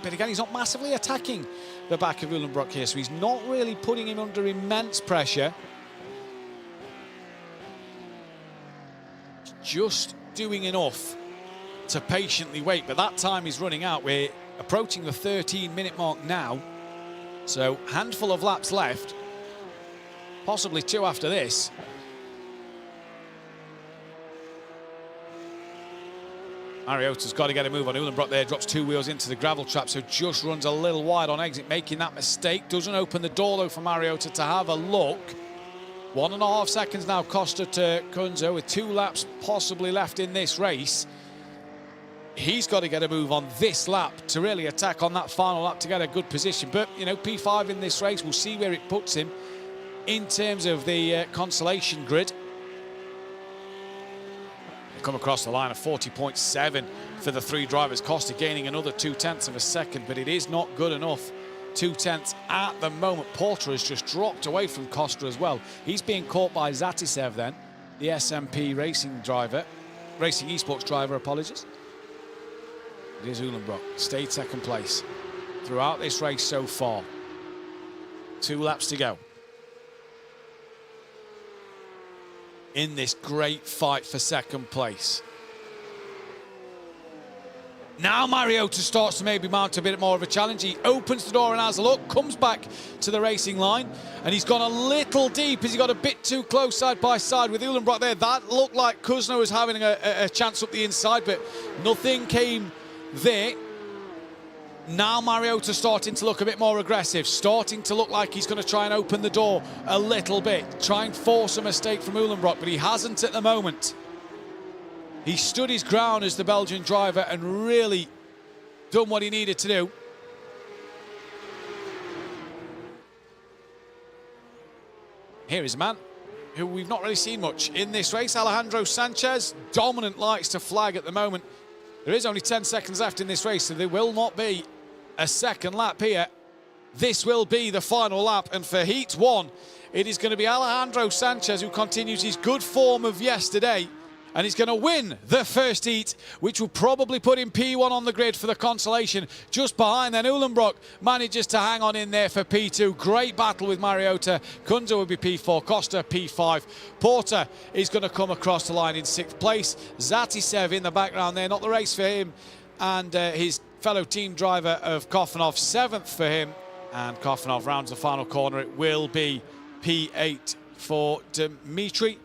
[SPEAKER 1] but again, he's not massively attacking the back of Uhlenbrock here, so he's not really putting him under immense pressure. Just doing enough to patiently wait, but that time is running out. We're approaching the 13-minute mark now, so handful of laps left. Possibly 2 after this. Mariota's got to get a move on. Uhlenbrock there, drops 2 wheels into the gravel trap, so just runs a little wide on exit, making that mistake. Doesn't open the door, though, for Mariota to have a look. 1.5 seconds now, Costa to Kunze, with 2 laps possibly left in this race. He's got to get a move on this lap to really attack on that final lap to get a good position. But, you know, P5 in this race, we'll see where it puts him in terms of the consolation grid. They come across the line of 40.7 for the 3 drivers. Costa gaining another 0.2 of a second, but it is not good enough. 0.2 at the moment. Porter has just dropped away from Costa as well. He's being caught by Zatisev then, the SMP racing driver, racing esports driver, apologies. It is Uhlenbrock, stayed second place throughout this race so far. 2 laps to go in this great fight for second place. Now Mariota starts to maybe mount a bit more of a challenge. He opens the door and has a look, comes back to the racing line, and he's gone a little deep as he got a bit too close side by side with Uhlenbrock there. That looked like Kuzno was having a chance up the inside, but nothing came there. Now Mariota starting to look a bit more aggressive, starting to look like he's going to try and open the door a little bit, try and force a mistake from Uhlenbrock, but he hasn't at the moment. He stood his ground as the Belgian driver and really done what he needed to do. Here is a man who we've not really seen much in this race, Alejandro Sanchez. Dominant, likes to flag at the moment. There is only 10 seconds left in this race, so there will not be a second lap here. This will be the final lap, and for Heat 1, it is going to be Alejandro Sanchez who continues his good form of yesterday, and he's going to win the first heat, which will probably put him P1 on the grid for the Consolation. Just behind then, Uhlenbrock manages to hang on in there for P2. Great battle with Mariota. Kunze will be P4, Costa P5. Porter is going to come across the line in 6th place. Zatisev in the background there, not the race for him. And his fellow team driver of Kofanov, 7th for him. And Kofanov rounds the final corner. It will be P8 for Dimitri.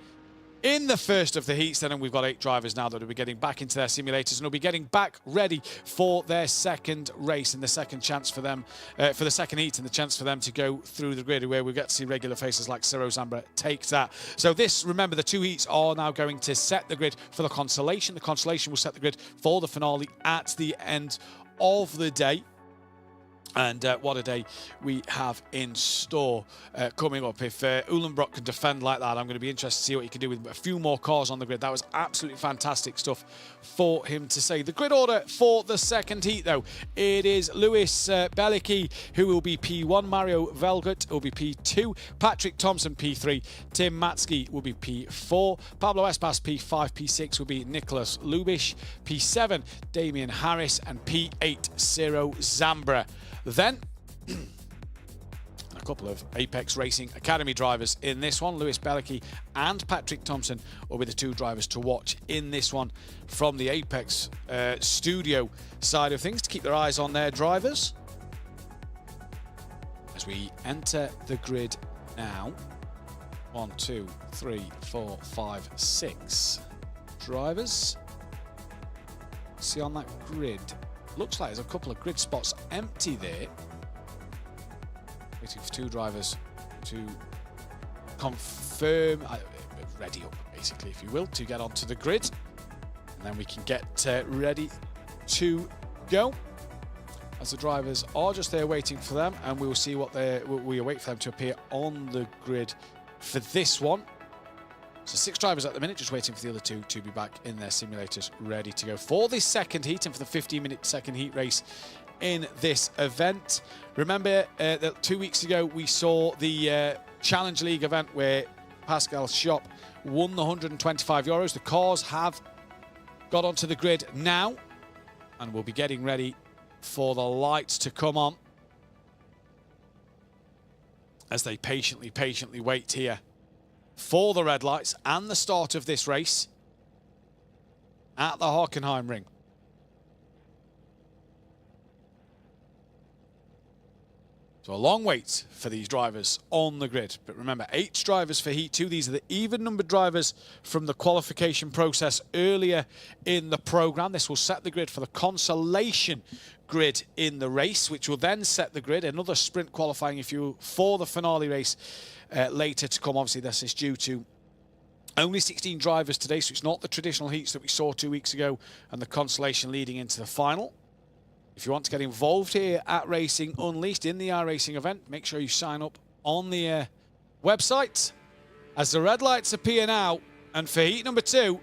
[SPEAKER 1] In the first of the heats, then, and we've got 8 drivers now that will be getting back into their simulators and will be getting back ready for their second race and the second chance for them, for the second heat and the chance for them to go through the grid, where we get to see regular faces like Ciro Zambra take that. So this, remember, the 2 heats are now going to set the grid for the Consolation. The Consolation will set the grid for the finale at the end of the day. And what a day we have in store coming up. If Uhlenbrock can defend like that, I'm going to be interested to see what he can do with a few more cars on the grid. That was absolutely fantastic stuff for him to say. The grid order for the second heat, though, it is Lewis Belicki, who will be P1, Mario Velgut will be P2, Patrick Thompson P3, Tim Matsky will be P4, Pablo Espas P5, P6 will be Nicholas Lubish, P7 Damian Harris, and P8 Ciro Zambra. Then, a couple of Apex Racing Academy drivers in this one. Lewis Belicki and Patrick Thompson will be the 2 drivers to watch in this one from the Apex studio side of things, to keep their eyes on their drivers. As we enter the grid now, 1, 2, 3, 4, 5, 6 drivers. See on that grid. Looks like there's a couple of grid spots empty there. Waiting for 2 drivers to confirm, ready up basically, if you will, to get onto the grid. And then we can get ready to go. As the drivers are just there waiting for them, and we will see what we await for them to appear on the grid for this one. So 6 drivers at the minute, just waiting for the other 2 to be back in their simulators, ready to go for this second heat and for the 15-minute second heat race in this event. Remember that 2 weeks ago we saw the Challenge League event where Pascal Schopp won the €125. The cars have got onto the grid now, and we'll be getting ready for the lights to come on as they patiently wait here for the red lights and the start of this race at the Hockenheim ring. So a long wait for these drivers on the grid. But remember, 8 drivers for Heat 2. These are the even-numbered drivers from the qualification process earlier in the programme. This will set the grid for the Consolation grid in the race, which will then set the grid, another sprint qualifying, if you will, for the finale race later to come. Obviously, this is due to only 16 drivers today, so it's not the traditional heats that we saw 2 weeks ago and the Consolation leading into the final. If you want to get involved here at Racing Unleashed in the iRacing event, make sure you sign up on the website. As the red lights appear now, and for heat number 2,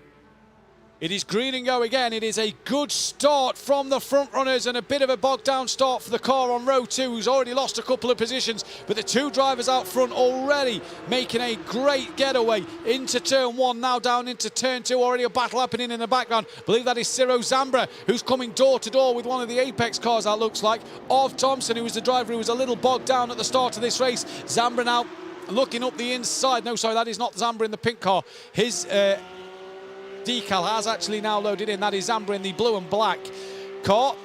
[SPEAKER 1] it is green and go again. It is a good start from the front runners and a bit of a bogged down start for the car on row 2, who's already lost a couple of positions. But the 2 drivers out front already making a great getaway into turn 1, now down into turn 2. Already a battle happening in the background. I believe that is Ciro Zambra, who's coming door to door with one of the Apex cars, that looks like, of Thompson, who was the driver who was a little bogged down at the start of this race. Zambra now looking up the inside. No, sorry, that is not Zambra in the pink car. His decal has actually now loaded in. That is Zambra in the blue and black car.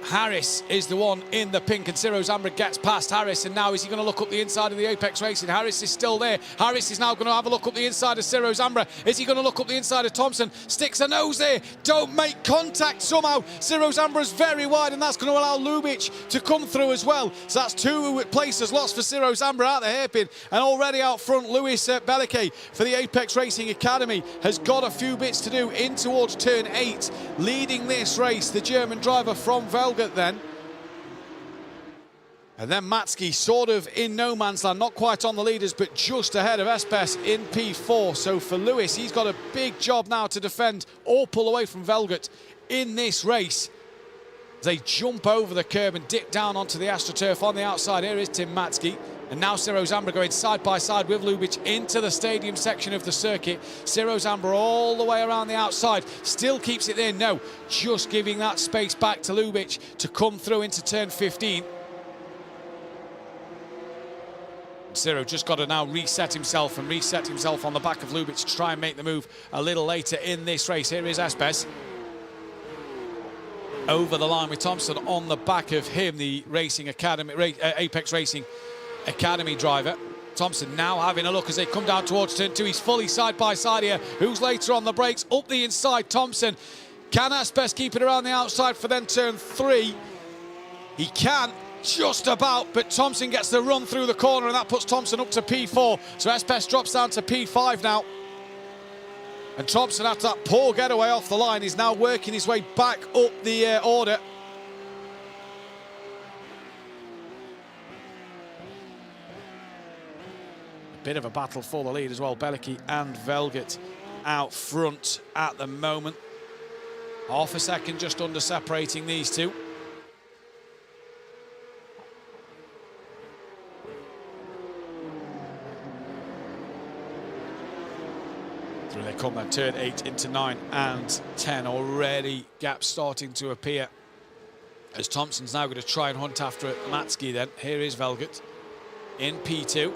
[SPEAKER 1] Harris is the one in the pink, and Ciro Zambra gets past Harris, and now is he going to look up the inside of the Apex Racing? Harris is still there. Harris is now going to have a look up the inside of Ciro Zambra. Is he going to look up the inside of Thompson? Sticks a nose there. Don't make contact somehow. Ciro Zambra's very wide, and that's going to allow Lubic to come through as well. So that's 2 places lost for Ciro Zambra out the hairpin, and already out front, Luis Bellique for the Apex Racing Academy has got a few bits to do in towards turn 8, leading this race, the German driver from Velgert then. And then Matsky sort of in no man's land, not quite on the leaders, but just ahead of Espes in P4. So for Lewis, he's got a big job now to defend or pull away from Velgert in this race. They jump over the curb and dip down onto the AstroTurf on the outside. Here is Tim Matsky. And now Ciro Zambra going side by side with Lubic into the stadium section of the circuit. Ciro Zambra all the way around the outside. Still keeps it there. No, just giving that space back to Lubic to come through into turn 15. Ciro just got to now reset himself on the back of Lubic to try and make the move a little later in this race. Here is Espes. Over the line with Thompson on the back of him, the Racing Academy, Apex Racing Academy driver. Thompson now having a look as they come down towards turn 2. He's fully side by side here. Who's later on the brakes? Up the inside, Thompson. Can Espes keep it around the outside for then turn 3? He can, just about, but Thompson gets the run through the corner, and that puts Thompson up to P4. So Espes drops down to P5 now. And Thompson, after that poor getaway off the line, is now working his way back up the order. Bit of a battle for the lead as well. Bellique and Velgert out front at the moment. Half a second just under separating these two. Through they come then, turn 8 into 9 and 10. Already gaps starting to appear as Thompson's now going to try and hunt after Matsky then. Here is Velgert in P2.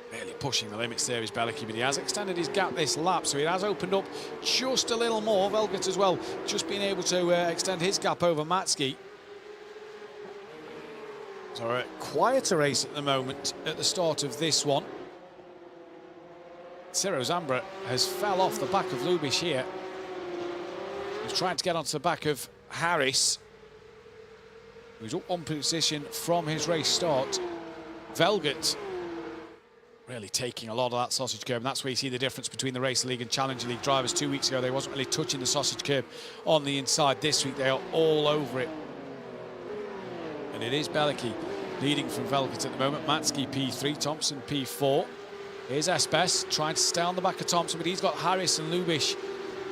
[SPEAKER 1] Really pushing the limits there is Bellique, but he has extended his gap this lap, so he has opened up just a little more. Velgert as well, just being able to extend his gap over Matsky. So a quieter race at the moment at the start of this one. Ciro Zambra has fell off the back of Lubic here. He's trying to get onto the back of Harris, who's up on position from his race start. Velgert really taking a lot of that sausage curb, and that's where you see the difference between the Race League and Challenger League drivers. 2 weeks ago, they wasn't really touching the sausage curb on the inside. This week, they are all over it. And it is Bellique leading from Velgert at the moment. Matsky P3, Thompson P4. Here's Espes trying to stay on the back of Thompson, but he's got Harris and Lubic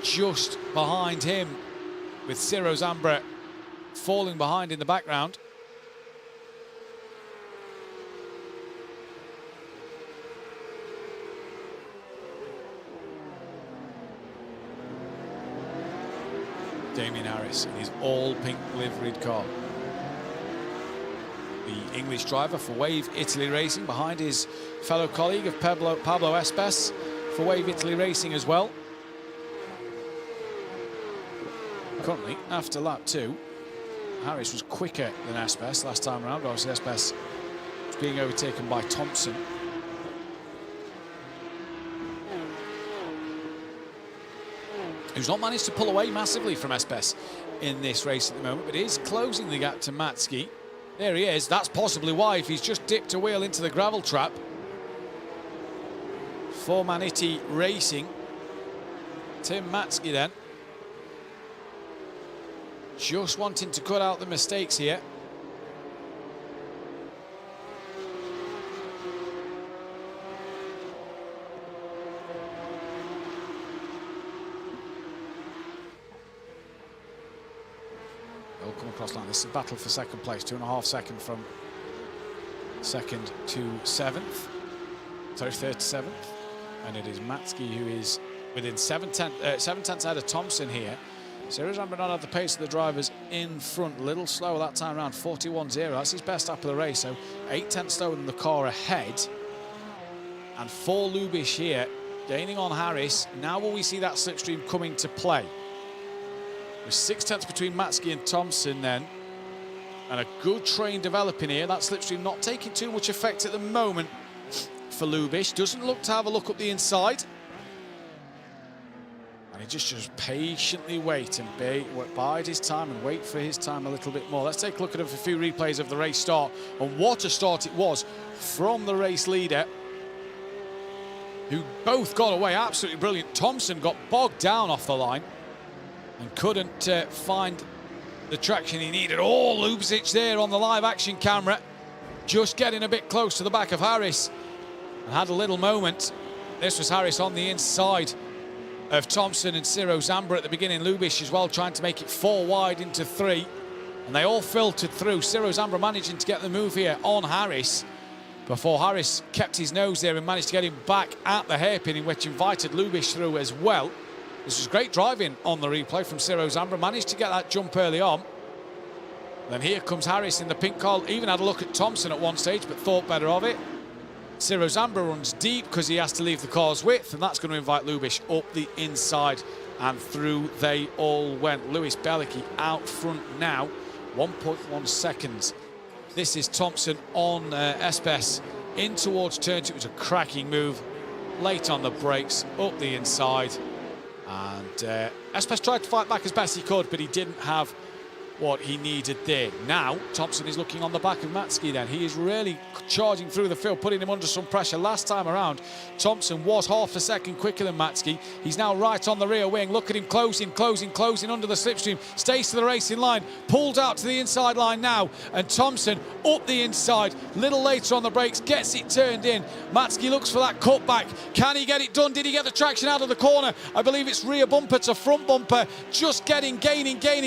[SPEAKER 1] just behind him, with Ciro Zambra falling behind in the background. Damien Harris in his all-pink liveried car. The English driver for Wave Italy Racing, behind his fellow colleague of Pablo Espes for Wave Italy Racing as well. Currently, after lap 2, Harris was quicker than Espes last time around. Obviously, Espes was being overtaken by Thompson. Who's not managed to pull away massively from Espes in this race at the moment, but is closing the gap to Matsky. There he is. That's possibly why, if he's just dipped a wheel into the gravel trap. For Manetti Racing. Tim Matsky then. Just wanting to cut out the mistakes here. They'll come across line. This is a battle for second place. 2.5 seconds from second to 7th. Sorry, third to 7th. And it is Matsky who is within 7 tenths out of Thompson here. Ciro Zambra not at the pace of the drivers in front. A little slower that time around, 41.0. That's his best lap of the race, so 8 tenths slower than the car ahead. And for Lubic here, gaining on Harris. Now will we see that slipstream come into play? With 6/10 between Matsky and Thompson then. And a good train developing here. That slipstream not taking too much effect at the moment for Lubisz. Doesn't look to have a look up the inside. And he just patiently wait and bide his time and wait for his time a little bit more. Let's take a look at a few replays of the race start. And what a start it was from the race leader, who both got away absolutely brilliant. Thompson got bogged down off the line and couldn't find the traction he needed. Oh, Lubisz there on the live action camera, just getting a bit close to the back of Harris and had a little moment. This was Harris on the inside of Thompson and Ciro Zamba at the beginning. Lubisz as well trying to make it 4 wide into 3, and they all filtered through. Ciro Zamba managing to get the move here on Harris before Harris kept his nose there and managed to get him back at the hairpin, in which invited Lubisz through as well. This was great driving on the replay from Ciro Zamba. Managed to get that jump early on. Then here comes Harris in the pink car. Even had a look at Thompson at one stage, but thought better of it. Ciro Zamba runs deep because he has to leave the car's width, and that's going to invite Lubisz up the inside, and through they all went. Lewis Bielicki out front now, 1.1 seconds. This is Thompson on Espes in towards turn 2. It was a cracking move, late on the brakes, up the inside, and Espes tried to fight back as best he could, but he didn't have what he needed there. Now Thompson is looking on the back of Matsky then. He is really charging through the field, putting him under some pressure. Last time around, Thompson was half a second quicker than Matsky. He's now right on the rear wing. Look at him closing under the slipstream. Stays to the racing line, pulled out to the inside line now, and Thompson up the inside, little later on the brakes, gets it turned in. Matsky looks for that cutback. Can he get it done? Did he get the traction out of the corner? I believe it's rear bumper to front bumper, just gaining,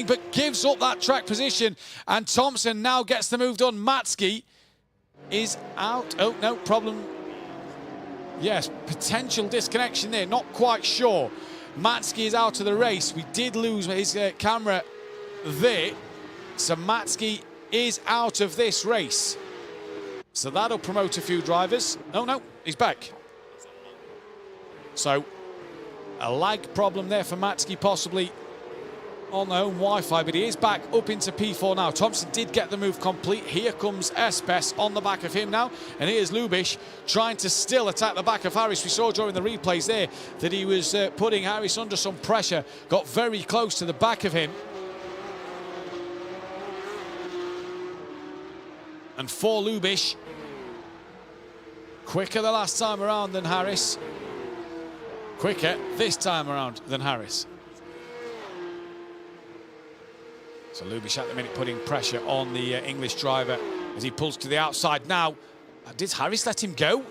[SPEAKER 1] but gives up that track position, and Thompson now gets the move done. Matsky is out. Oh, no problem. Yes, potential disconnection there, not quite sure. Matsky is out of the race. We did lose his camera there, so Matsky is out of this race. So that'll promote a few drivers. Oh no, he's back. So a lag problem there for Matsky, possibly on their own Wi-Fi, but he is back up into P4 now. Thompson did get the move complete. Here comes Espes on the back of him now, and here's Lubisz trying to still attack the back of Harris. We saw during the replays there that he was putting Harris under some pressure, got very close to the back of him. And for Lubisz, quicker the last time around than Harris, quicker this time around than Harris. So Lubisz at the minute putting pressure on the English driver as he pulls to the outside now. Did Harris let him go?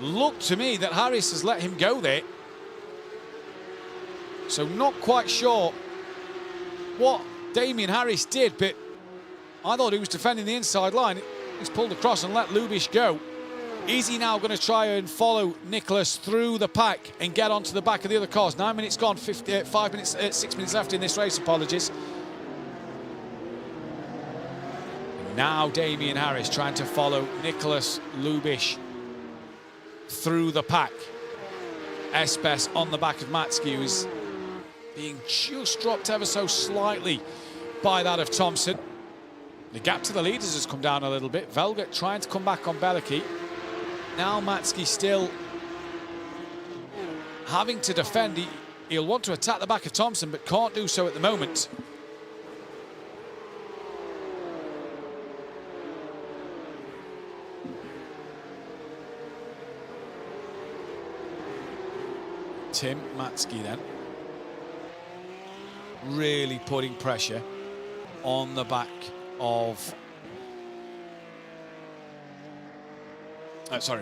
[SPEAKER 1] Looked to me that Harris has let him go there. So not quite sure what Damien Harris did, but I thought he was defending the inside line. He's pulled across and let Lubisz go. Is he now going to try and follow Nicholas through the pack and get onto the back of the other cars? 9 minutes gone, 6 minutes left in this race, apologies. Now Damien Harris trying to follow Nicholas Lubisz through the pack. Espes on the back of Matsky, who is being just dropped ever so slightly by that of Thompson. The gap to the leaders has come down a little bit. Velget trying to come back on Bielicki. Now Matsky still having to defend. He'll want to attack the back of Thompson, but can't do so at the moment. Tim Matsky then really putting pressure on the back of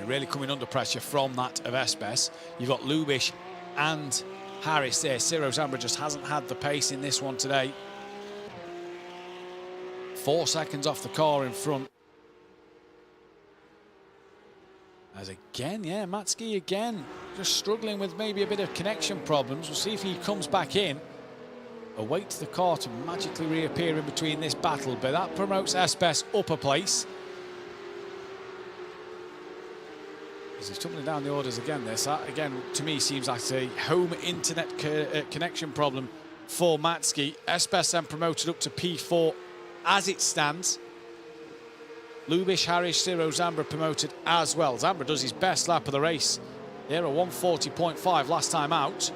[SPEAKER 1] really coming under pressure from that of Espes. You've got Lubisz and Harris there. Ciro Zamba just hasn't had the pace in this one today. 4 seconds off the car in front. As again, yeah, Matsky again, just struggling with maybe a bit of connection problems. We'll see if he comes back in. Awaits the car to magically reappear in between this battle, but that promotes Espes up a place. He's tumbling down the orders again. This, again, to me, seems like a home internet connection problem for Matski. Espes then promoted up to P4 as it stands. Lubiš, Harris, Ciro, Zambra promoted as well. Zambra does his best lap of the race. They're a 140.5 last time out.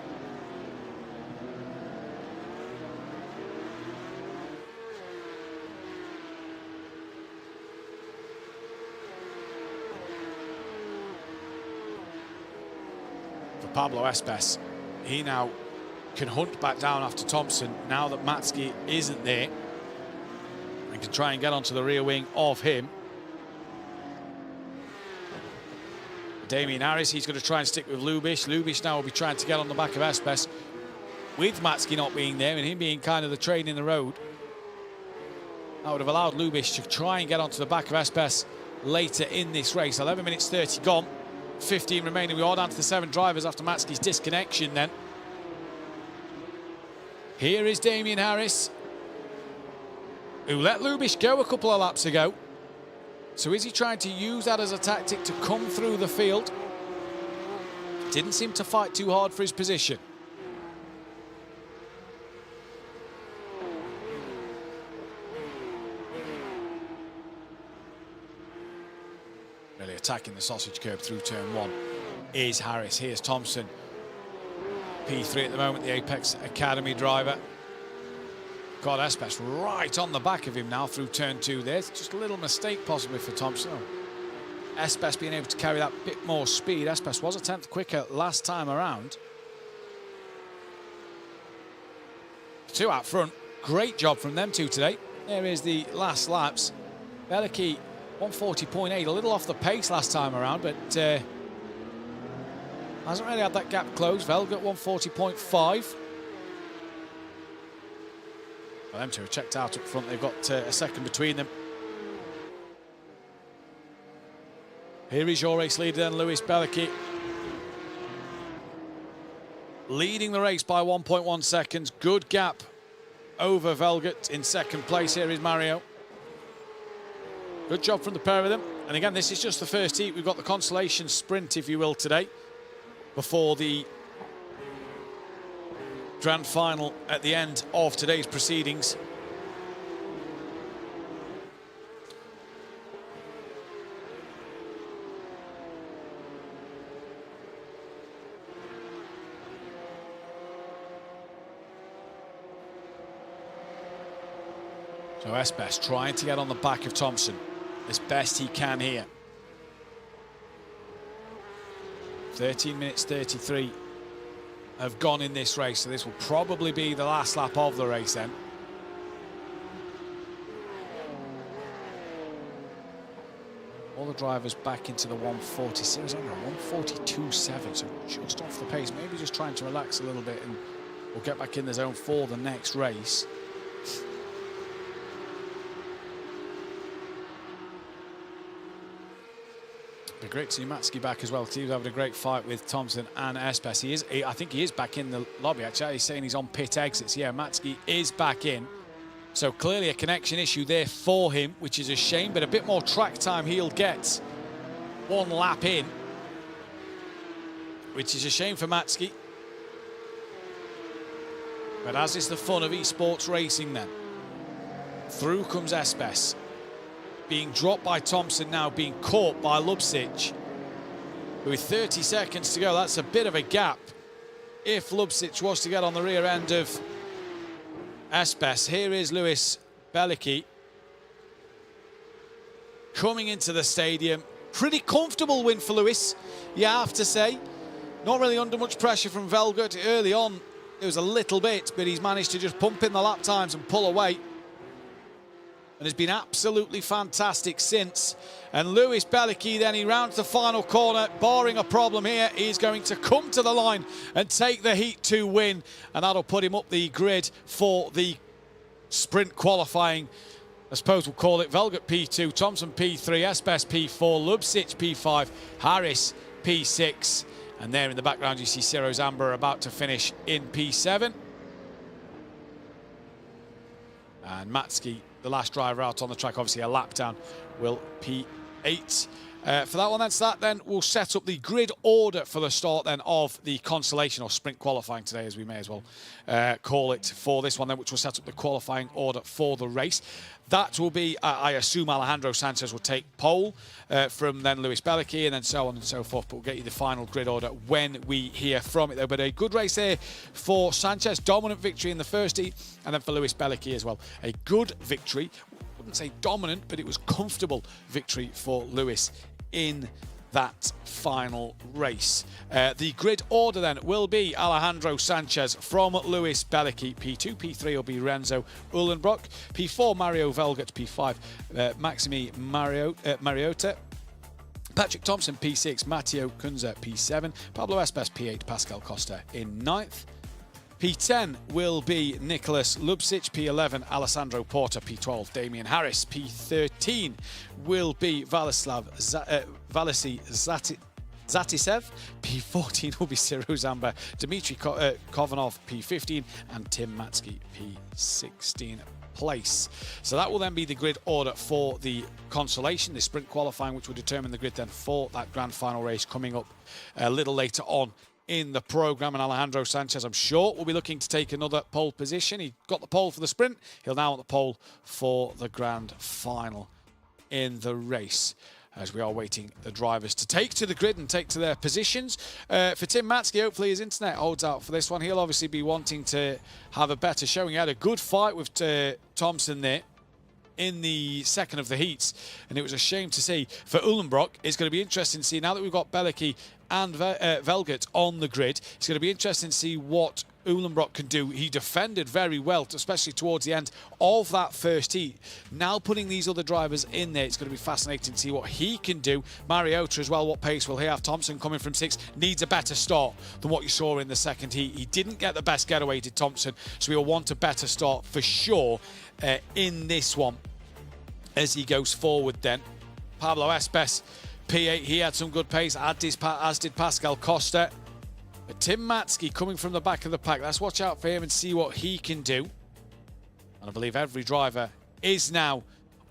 [SPEAKER 1] For Pablo Espes, he now can hunt back down after Thompson now that Matski isn't there, and can try and get onto the rear wing of him. Damien Harris, he's going to try and stick with Lubiš. Lubiš now will be trying to get on the back of Espes, with Matski not being there and him being kind of the train in the road. That would have allowed Lubiš to try and get onto the back of Espes later in this race. 11 minutes 30 gone, 15 remaining. We are down to the 7 drivers after Matski's disconnection then. Here is Damien Harris, who let Lubiš go a couple of laps ago. So is he trying to use that as a tactic to come through the field? Didn't seem to fight too hard for his position. Really attacking the sausage curb through turn 1 is Harris. Here's Thompson. P3 at the moment, the Apex Academy driver. Got Espes right on the back of him now through turn 2. There's just a little mistake possibly for Thompson. Espes being able to carry that bit more speed. Espes was a 10th quicker last time around. 2 out front. Great job from them 2 today. There is the last laps. Belicki 140.8, a little off the pace last time around, but hasn't really had that gap closed. Velgert 140.5. Well, them 2 are checked out up front. They've got a second between them. Here is your race leader then, Luis Belicki. Leading the race by 1.1 seconds. Good gap over Velgert in second place. Here is Mario. Good job from the pair of them. And again, this is just the first heat. We've got the consolation sprint, if you will, today, before the grand final at the end of today's proceedings. So Espes trying to get on the back of Thompson as best he can here. 13 minutes 33 have gone in this race, so this will probably be the last lap of the race then. All the drivers back into the 140 series, 142.7, so just off the pace, maybe just trying to relax a little bit and we'll get back in the zone for the next race. Be great to see Matski back as well, because he was having a great fight with Thompson and Espes. I think he is back in the lobby, actually. He's saying he's on pit exits. Yeah, Matski is back in. So clearly a connection issue there for him, which is a shame, but a bit more track time he'll get 1 lap in, which is a shame for Matski. But as is the fun of esports racing then. Through comes Espes. Being dropped by Thompson now, being caught by Lubsic. With 30 seconds to go, that's a bit of a gap. If Lubsic was to get on the rear end of Espes. Here is Luis Belicki coming into the stadium. Pretty comfortable win for Luis, you have to say. Not really under much pressure from Velgert. Early on, it was a little bit, but he's managed to just pump in the lap times and pull away. And has been absolutely fantastic since. And Luis Belicki then, he rounds the final corner, barring a problem here, he's going to come to the line and take the Heat 2 win. And that'll put him up the grid for the sprint qualifying. I suppose we'll call it Velgert P2, Thompson P3, Espes P4, Lubsic P5, Harris P6. And there in the background you see Ciro Zambra about to finish in P7. And Matski, the last driver out on the track, obviously a lap down, will 8 for that one. That's that. Then we'll set up the grid order for the start then of the Consolation or sprint qualifying today, as we may as well call it for this one then, which will set up the qualifying order for the race. That will be, I assume Alejandro Sanchez will take pole from then Lewis Bellicki and then so on and so forth. But we'll get you the final grid order when we hear from it though. But a good race there for Sanchez. Dominant victory in the first heat, and then for Lewis Bellicki as well. A good victory. Wouldn't say dominant, but it was comfortable victory for Lewis in that final race. The grid order then will be Alejandro Sanchez from Lewis Bellicki, P2. P3 will be Renzo Uhlenbrock. P4, Mario Velgert. P5, Maximi Mariota. Patrick Thompson, P6, Matteo Kunze, P7. Pablo Espes, P8, Pascal Costa in 9th. P10 will be Nicholas Lubcic, P11 Alessandro Porta, P12 Damian Harris, P13 will be Valisy Zatisev, P14 will be Ciro Zamba, Dmitry Kovanov, P15 and Tim Matsky, P16 place. So that will then be the grid order for the Consolation, the sprint qualifying, which will determine the grid then for that grand final race coming up a little later on in the programme. And Alejandro Sanchez, I'm sure, will be looking to take another pole position. He got the pole for the sprint. He'll now want the pole for the grand final in the race, as we are waiting the drivers to take to the grid and take to their positions. For Tim Matsky, hopefully his internet holds out for this one. He'll obviously be wanting to have a better showing. He had a good fight with Thompson there in the second of the heats, and it was a shame to see. For Uhlenbrock, it's going to be interesting to see, now that we've got Bellicki and Velgert on the grid, it's going to be interesting to see what Uhlenbrock can do. He defended very well, especially towards the end of that first heat. Now putting these other drivers in there, it's going to be fascinating to see what he can do. Mariota as well, what pace will he have? Thompson coming from 6 needs a better start than what you saw in the second heat. He didn't get the best getaway, did Thompson, so he'll want a better start for sure in this one as he goes forward then. Pablo Espes, P8, he had some good pace, as did Pascal Costa. But Tim Matsky coming from the back of the pack. Let's watch out for him and see what he can do. And I believe every driver is now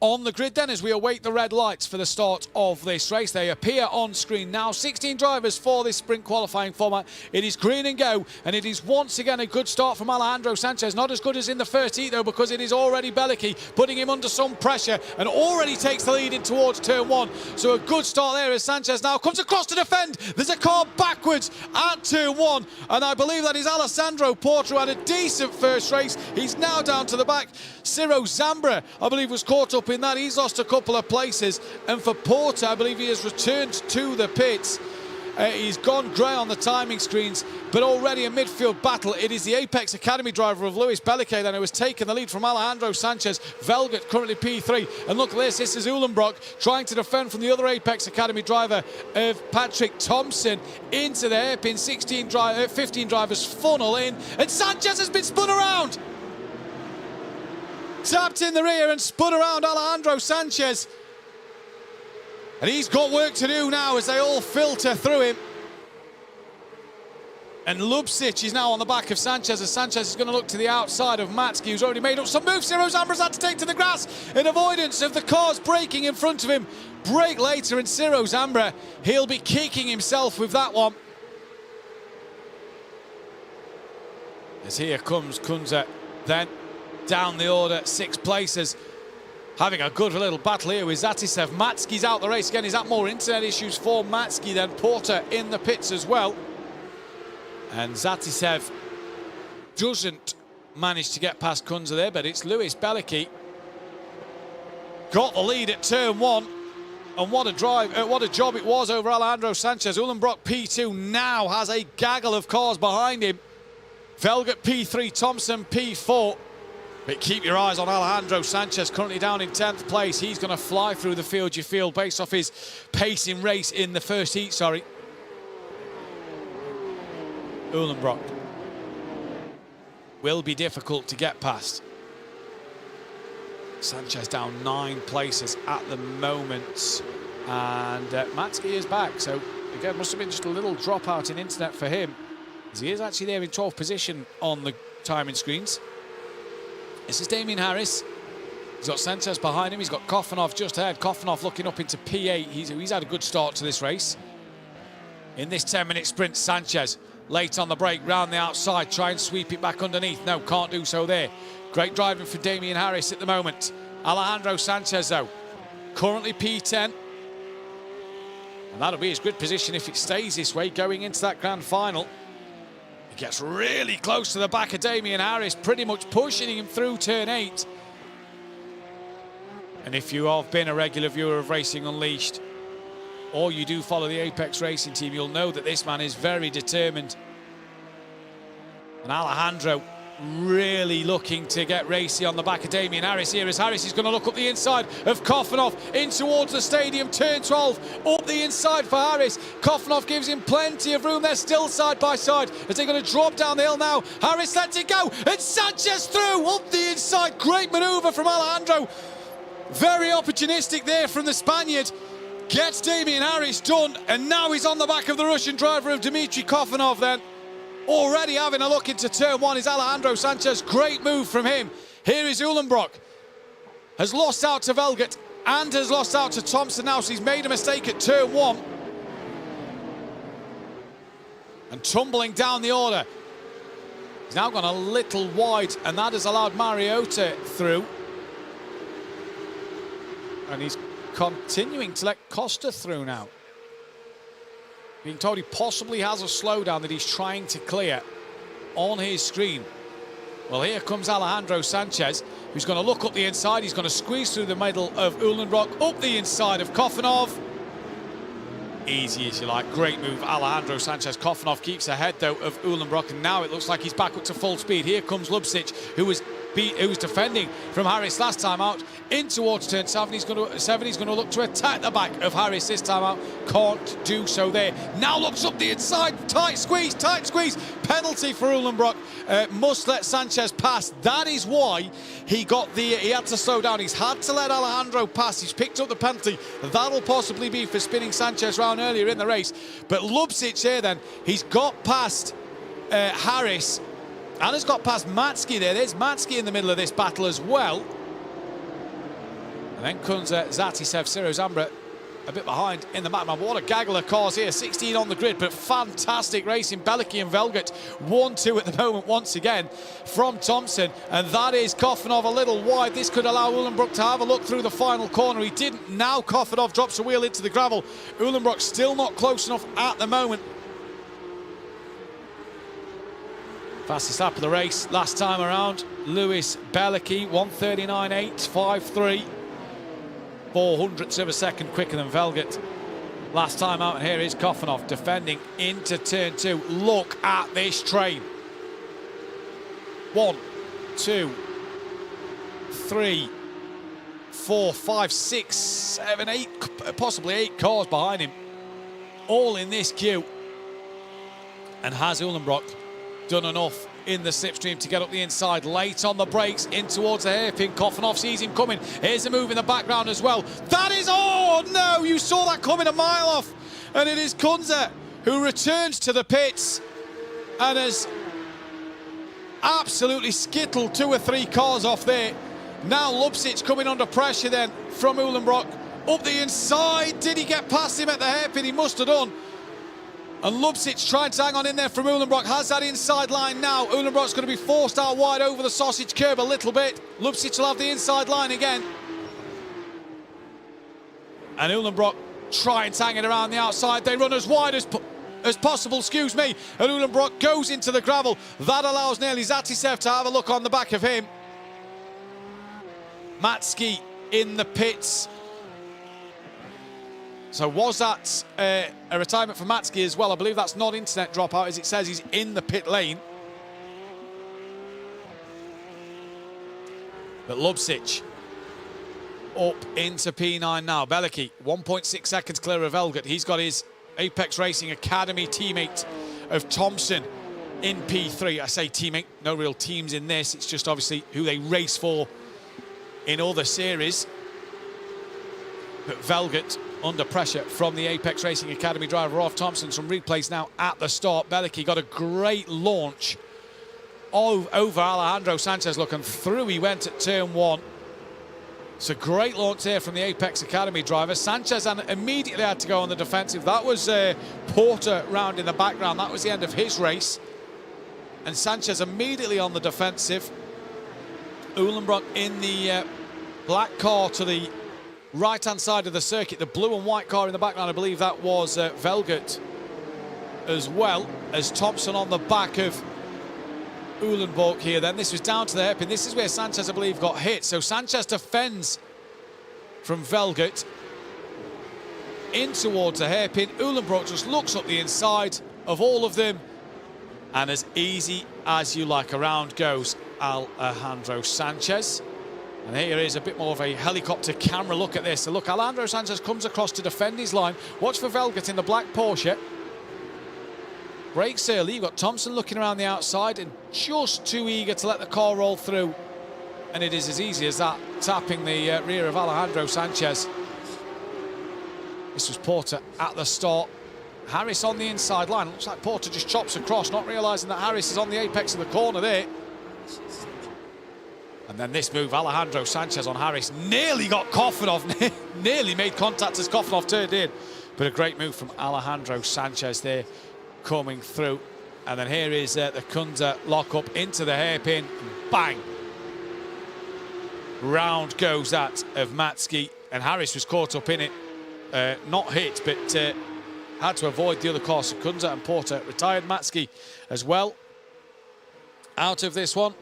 [SPEAKER 1] on the grid then as we await the red lights for the start of this race. They appear on screen now. 16 drivers for this sprint qualifying format. It is green and go, and it is once again a good start from Alejandro Sanchez. Not as good as in the first heat though, because it is already Bellicki putting him under some pressure and already takes the lead in towards turn 1. So a good start there as Sanchez now comes across to defend. There's a car backwards at turn 1, and I believe that is Alessandro Porta, who had a decent first race. He's now down to the back. Ciro Zambra, I believe, was caught up in that. He's lost a couple of places, and for Porta, I believe he has returned to the pits. He's gone grey on the timing screens, but already a midfield battle. It is the Apex Academy driver of Lewis Bellicki then who has taken the lead from Alejandro Sanchez. Velgert currently P3, and look at this is Uhlenbrock trying to defend from the other Apex Academy driver of Patrick Thompson into the hairpin. 15 drivers funnel in, and Sanchez has been spun around. Tapped in the rear and spun around Alejandro Sanchez. And he's got work to do now as they all filter through him. And Lubcic is now on the back of Sanchez, as Sanchez is going to look to the outside of Matsky, who's already made up some moves. Ciro Zambra's had to take to the grass in avoidance of the cars braking in front of him. Brake later, and Ciro Zambra, he'll be kicking himself with that one. As here comes Kunze then down the order, 6 places. Having a good little battle here with Zatisev. Matsky's out the race again. Is that more internet issues for Matsky then? Porter in the pits as well. And Zatisev doesn't manage to get past Kunze there, but it's Lewis Bellicki. Got the lead at turn 1. And what a drive, what a job it was over Alejandro Sanchez. Uhlenbrock P2 now has a gaggle of cars behind him. Velgert P3, Thompson P4. But keep your eyes on Alejandro Sanchez, currently down in 10th place. He's going to fly through the field, you feel, based off his pace in race in the first heat, sorry. Uhlenbrock will be difficult to get past. Sanchez down 9 places at the moment. And Matsky is back. So, again, must have been just a little dropout in internet for him, as he is actually there in 12th position on the timing screens. This is Damian Harris. He's got Sanchez behind him. He's got Kofanov just ahead. Kofanov looking up into P8. He's had a good start to this race. In this 10-minute sprint, Sanchez late on the break, round the outside, try and sweep it back underneath. No, can't do so there. Great driving for Damien Harris at the moment. Alejandro Sanchez, though, currently P10. And that'll be his grid position if it stays this way going into that grand final. He gets really close to the back of Damien Harris, pretty much pushing him through turn 8. And if you have been a regular viewer of Racing Unleashed, or you do follow the Apex Racing team, you'll know that this man is very determined. And Alejandro really looking to get racy on the back of Damien Harris here, as Harris is going to look up the inside of Kofanov in towards the stadium. Turn 12, up the inside for Harris. Kofanov gives him plenty of room. They're still side by side as they're going to drop down the hill now. Harris lets it go, and Sanchez through, up the inside. Great manoeuvre from Alejandro. Very opportunistic there from the Spaniard. Gets Damien Harris done, and now he's on the back of the Russian driver of Dmitry Kofanov then. Already having a look into turn 1 is Alejandro Sanchez. Great move from him. Here is Uhlenbrock. Has lost out to Velget and has lost out to Thompson now, so he's made a mistake at turn 1. And tumbling down the order. He's now gone a little wide, and that has allowed Mariota through. And he's continuing to let Costa through now. Being told he possibly has a slowdown that he's trying to clear on his screen. Well, here comes Alejandro Sanchez, who's going to look up the inside. He's going to squeeze through the middle of Uhlenbrock, up the inside of Kofanov. Easy, as you like. Great move, Alejandro Sanchez. Kofanov keeps ahead, though, of Uhlenbrock, and now it looks like he's back up to full speed. Here comes Lubcic, who was defending from Harris last time out, in towards turn 7. He's going to look to attack the back of Harris this time out. Can't do so there. Now looks up the inside. Tight squeeze. Penalty for Uhlenbrock. Must let Sanchez pass. That is why he had to slow down. He's had to let Alejandro pass. He's picked up the penalty. That'll possibly be for spinning Sanchez round earlier in the race. But Lubcic here then, he's got past Harris, and has got past Matsky there. There's Matsky in the middle of this battle as well. And then comes Zatisev, Ciro Zambra a bit behind in the map. What a gaggle of cars here. 16 on the grid, but fantastic racing. Belicky and Velget 1-2 at the moment once again from Thompson. And that is Kofanov a little wide. This could allow Uhlenbrock to have a look through the final corner. He didn't. Now Kofanov drops a wheel into the gravel. Uhlenbrock still not close enough at the moment. Fastest lap of the race last time around, Lewis Belicky, 1:39.853. 0.04 of a second quicker than Velget last time out. And here is Kofanov defending into turn 2. Look at this train. 1, 2, 3, 4, 5, 6, 7, 8, possibly 8 cars behind him, all in this queue. And has Uhlenbrock done enough in the slipstream to get up the inside? Late on the brakes, in towards the hairpin. Kofanov sees him coming. Here's a move in the background as well. That is, oh no, you saw that coming a mile off. And it is Kunze who returns to the pits and has absolutely skittled 2 or 3 cars off there. Now Lubcic coming under pressure then from Uhlenbrock. Up the inside, did he get past him at the hairpin? He must have done. And Lubcic trying to hang on in there from Uhlenbrock. Has that inside line now. Uhlenbrock's going to be forced out wide over the sausage curb a little bit. Lubcic will have the inside line again. And Uhlenbrock trying to hang it around the outside. They run as wide as possible, excuse me. And Uhlenbrock goes into the gravel. That allows nearly Zatisev to have a look on the back of him. Matsky in the pits. So was that a retirement for Matsky as well? I believe that's not internet dropout, as it says he's in the pit lane. But Lubcic up into P9 now. Belicky 1.6 seconds clear of Velget. He's got his Apex Racing Academy teammate of Thompson in P3. I say teammate, no real teams in this. It's just obviously who they race for in other series. But Velget under pressure from the Apex Racing Academy driver off Thompson. Some replays now at the start. Belicky got a great launch over Alejandro Sanchez. Looking through he went at turn 1. It's a great launch here from the Apex Academy driver. Sanchez immediately had to go on the defensive. That was Porter round in the background. That was the end of his race. And Sanchez immediately on the defensive. Uhlenbrock in the black car to the right-hand side of the circuit. The blue and white car in the background, I believe that was Velgert, as well as Thompson on the back of Uhlenbrock here. Then this was down to the hairpin. This is where Sanchez, I believe, got hit. So Sanchez defends from Velgert in towards the hairpin. Uhlenbrock just looks up the inside of all of them, and as easy as you like, around goes Alejandro Sanchez. And here is a bit more of a helicopter camera look at this. So look, Alejandro Sanchez comes across to defend his line. Watch for Velgert in the black Porsche. Brakes early. You've got Thompson looking around the outside and just too eager to let the car roll through. And it is as easy as that, tapping the rear of Alejandro Sanchez. This was Porter at the start. Harris on the inside line. Looks like Porter just chops across, not realising that Harris is on the apex of the corner there. And then this move, Alejandro Sanchez on Harris, nearly got Koffanov, nearly made contact as Koffanov turned in. But a great move from Alejandro Sanchez there, coming through. And then here is the Kunze lock-up into the hairpin. Bang! Round goes that of Matsky. And Harris was caught up in it. Not hit, but had to avoid the other car. So Kunze and Porter retired. Matsky as well out of this one.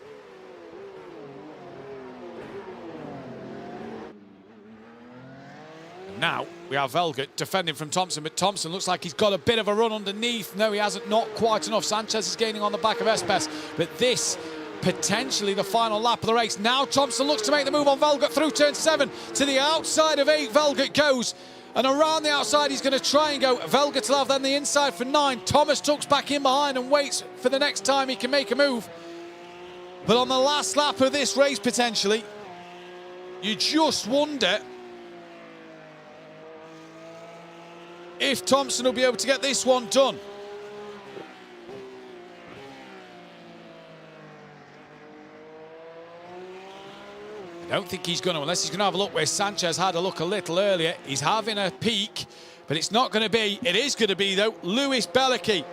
[SPEAKER 1] Now we have Velgert defending from Thompson, but Thompson looks like he's got a bit of a run underneath. No, he hasn't, not quite enough. Sanchez is gaining on the back of Espes, but this potentially the final lap of the race. Now Thompson looks to make the move on Velgert through turn 7 to the outside of 8. Velgert goes, and around the outside he's going to try and go. Velgert will have then the inside for 9. Thomas tucks back in behind and waits for the next time he can make a move. But on the last lap of this race, potentially, you just wonder if Thompson will be able to get this one done. I don't think he's going to, unless he's going to have a look where Sanchez had a look a little earlier. He's having a peek, but it's not going to be. It is going to be, though, Lewis Belicky,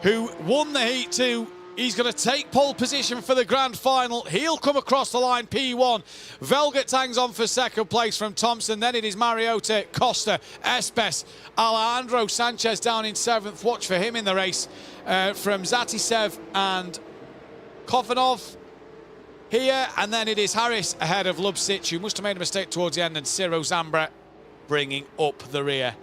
[SPEAKER 1] who won the Heat 2. He's going to take pole position for the grand final. He'll come across the line, P1. Velgert hangs on for second place from Thompson. Then it is Mariota, Costa, Espes, Alejandro Sanchez down in 7th. Watch for him in the race from Zatisev and Koffanov here. And then it is Harris ahead of Lubsic, who must have made a mistake towards the end, and Ciro Zambra bringing up the rear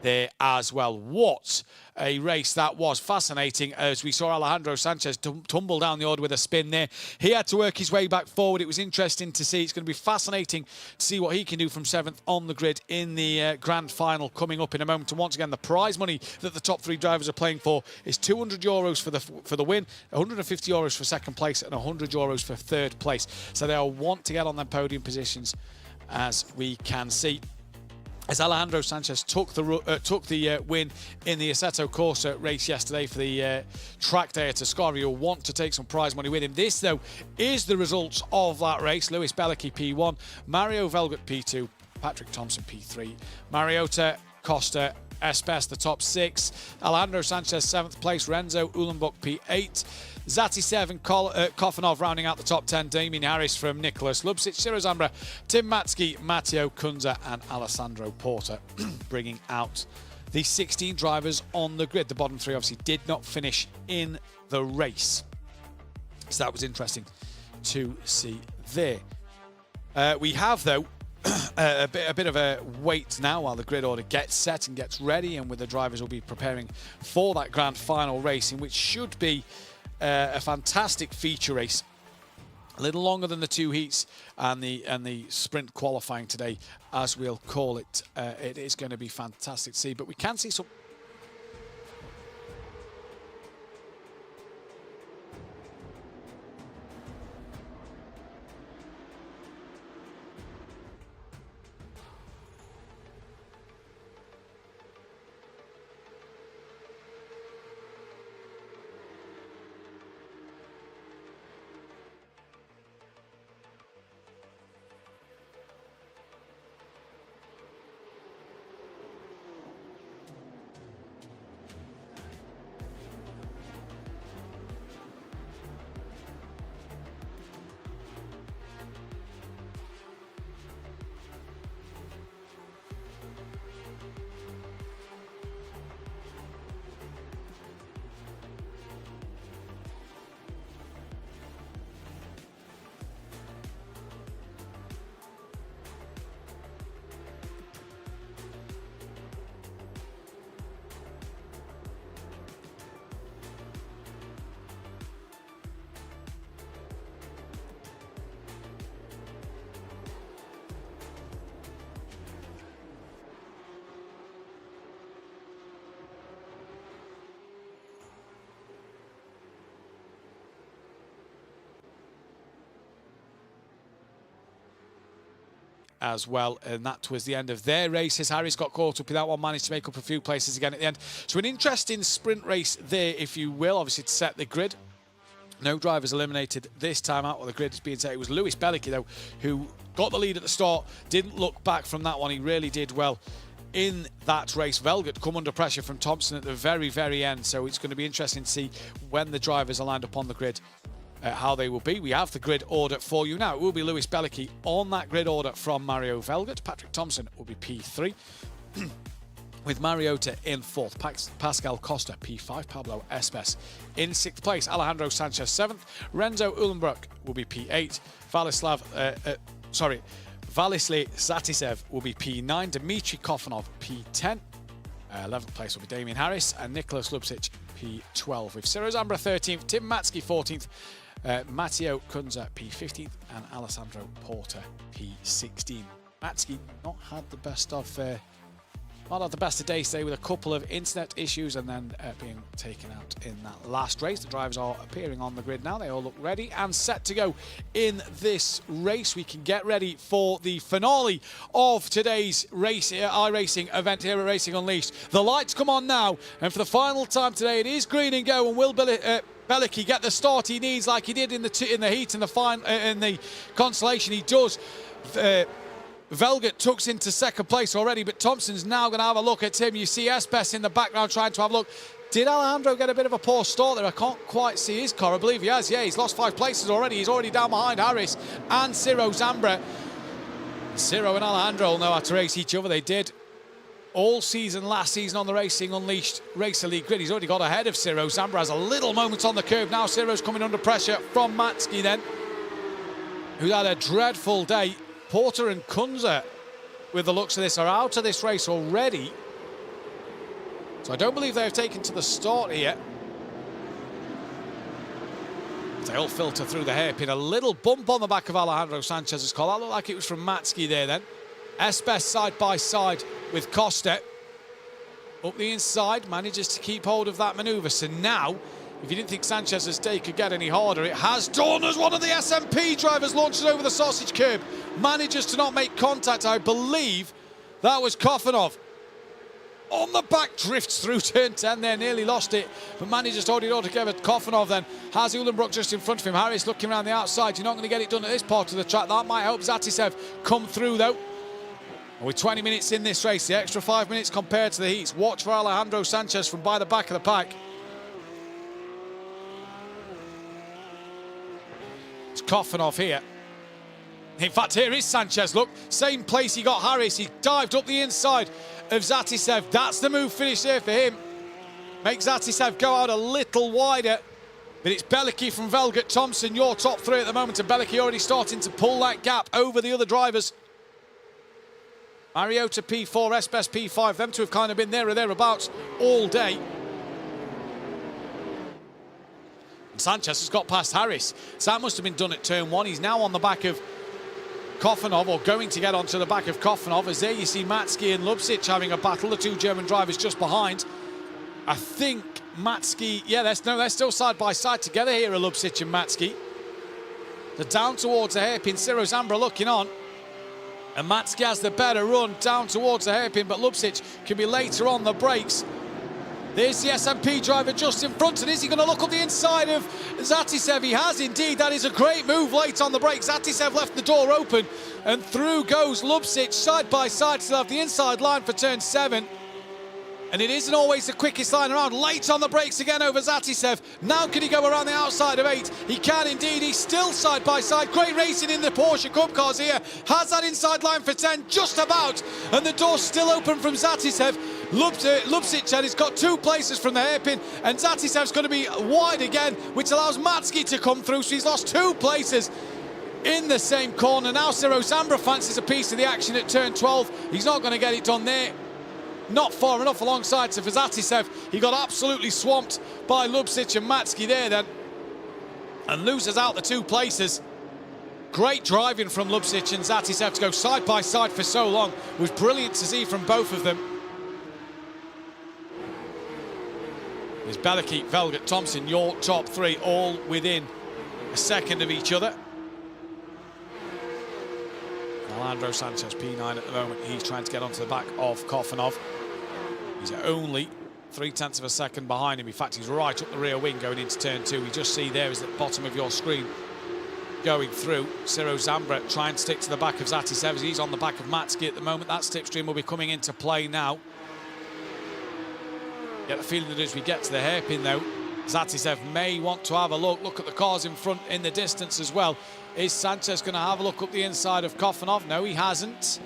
[SPEAKER 1] there as well. What a race that was. Fascinating, as we saw Alejandro Sanchez tumble down the order with a spin there. He had to work his way back forward. It was interesting to see. It's going to be fascinating to see what he can do from 7th on the grid in the grand final coming up in a moment. And once again, the prize money that the top 3 drivers are playing for is €200 for the win, €150 for second place, and €100 for third place. So they'll want to get on their podium positions, as we can see. As Alejandro Sanchez took the win in the Assetto Corsa race yesterday for the track day at Ascari, you'll want to take some prize money with him. This, though, is the results of that race. Lewis Belicky P1, Mario Velgert P2, Patrick Thompson P3, Mariota, Costa, Espes the top 6, Alejandro Sanchez 7th place, Renzo Uhlenbrock P8, Zatisev and Koffanov rounding out the top 10, Damien Harris from Nicholas Lubsic, Ciro Zambra, Tim Matsky, Matteo Kunze and Alessandro Porter bringing out the 16 drivers on the grid. The bottom 3 obviously did not finish in the race, so that was interesting to see there. We have, though, a bit of a wait now while the grid order gets set and gets ready, and with the drivers will be preparing for that grand final racing, which should be a fantastic feature race. A little longer than the 2 heats and the sprint qualifying today, as we'll call it. It is going to be fantastic to see, but we can see some. as well. And that was the end of their races. Harris got caught up in that one, managed to make up a few places again at the end. So an interesting sprint race there, if you will, obviously to set the grid. No drivers eliminated this time out. Well, the grid is being set. It was Lewis Bellicki, though, who got the lead at the start, didn't look back from that one. He really did well in that race. Velgert come under pressure from Thompson at the very, very end. So it's going to be interesting to see when the drivers are lined up on the grid, how they will be. We have the grid order for you now. It will be Lewis Bellicki on that grid order from Mario Velgert. Patrick Thompson will be P3. With Mariota in 4th, Pascal Costa P5, Pablo Espes in 6th place, Alejandro Sanchez 7th, Renzo Uhlenbrock will be P8, Valisly Zatisev will be P9, Dmitry Kofanov P10, 11th place will be Damien Harris, and Nicholas Lubcic P12, with Ciro Zambra 13th, Tim Matsky 14th, Matteo Kunza P15th, and Alessandro Porter P16. Matsky not had the best of days today, with a couple of internet issues and then being taken out in that last race. The drivers are appearing on the grid now. They all look ready and set to go in this race. We can get ready for the finale of today's race, iRacing event here at Racing Unleashed. The lights come on now, and for the final time today, it is green and go, and will Bellicki get the start he needs like he did in the heat and in the Consolation? He does. Velgert tucks into 2nd place already, but Thompson's now going to have a look at him. You see Espes in the background trying to have a look. Did Alejandro get a bit of a poor start there? I can't quite see his car. I believe he has. Yeah, he's lost 5 places already. He's already down behind Harris and Ciro Zambra. Ciro and Alejandro will know how to race each other. They did all season last season on the Racing Unleashed Racer League grid. He's already got ahead of Ciro. Zambra has a little moment on the curve. Now Ciro's coming under pressure from Matsky then, who had a dreadful day. Porter and Kunza, with the looks of this, are out of this race already. So I don't believe they've taken to the start here. They all filter through the hairpin. A little bump on the back of Alejandro Sanchez's car. That looked like it was from Matsky there then. Espes side by side with Costa. Up the inside, manages to keep hold of that manoeuvre. So now, if you didn't think Sanchez's day could get any harder, it has done, as one of the SMP drivers launches over the sausage curb. Manages to not make contact. I believe that was Kofanov. On the back, drifts through turn 10 there, nearly lost it, but manages to hold it all together. Kofanov then has Uhlenbrock just in front of him. Harris looking around the outside. You're not going to get it done at this part of the track. That might help Zatisev come through though. And with 20 minutes in this race, the extra 5 minutes compared to the heats. Watch for Alejandro Sanchez from by the back of the pack. It's Kofanov here. In fact, here is Sanchez, look. Same place he got Harris. He dived up the inside of Zatisev. That's the move finish there for him. Makes Zatisev go out a little wider. But it's Bellicki from Velgert, Thompson, your top 3 at the moment. And Bellicki already starting to pull that gap over the other drivers. Mariota P4, Espes P5. Them two have kind of been there or thereabouts all day. And Sanchez has got past Harris. So that must have been done at turn 1. He's now on the back of Kofanov, or going to get onto the back of Kofanov, as there you see Matsky and Lubcic having a battle, the 2 German drivers just behind. I think Matsky, yeah, they're still side by side together here, Lubcic and Matsky. They're down towards the hairpin. Ciro Zambra looking on, and Matsky has the better run down towards the hairpin, but Lubcic can be later on the brakes. There's the SMP driver just in front, and is he going to look up the inside of Zatisev? He has indeed. That is a great move late on the brakes. Zatisev left the door open, and through goes Lubcic side by side to have the inside line for turn 7. And it isn't always the quickest line around. Late on the brakes again over Zatisev. Now can he go around the outside of 8? He can indeed. He's still side by side. Great racing in the Porsche Cup cars here. Has that inside line for 10 just about. And the door's still open from Zatisev. Lubcic, and he's got 2 places from the hairpin, and Zatisev's going to be wide again, which allows Matsky to come through, so he's lost 2 places in the same corner. Now Ciro Zambra fancies a piece of the action at turn 12. He's not going to get it done there. Not far enough alongside, so for Zatisev, he got absolutely swamped by Lubcic and Matsky there then, and loses out the 2 places. Great driving from Lubcic and Zatisev to go side by side for so long. It was brilliant to see from both of them. There's Bellicki, Velgert, Thompson, your top 3, all within a second of each other. Alejandro Sanchez, P9 at the moment. He's trying to get onto the back of Kofanov. He's only 0.3 of a second behind him. In fact, he's right up the rear wing going into turn 2. You just see there is at the bottom of your screen going through. Ciro Zambra trying to stick to the back of Zatisev. He's on the back of Matski at the moment. That slipstream will be coming into play now. Get the feeling that as we get to the hairpin though, Zatisev may want to have a look at the cars in front in the distance as well. Is Sanchez going to have a look up the inside of Kofanov? No, he hasn't.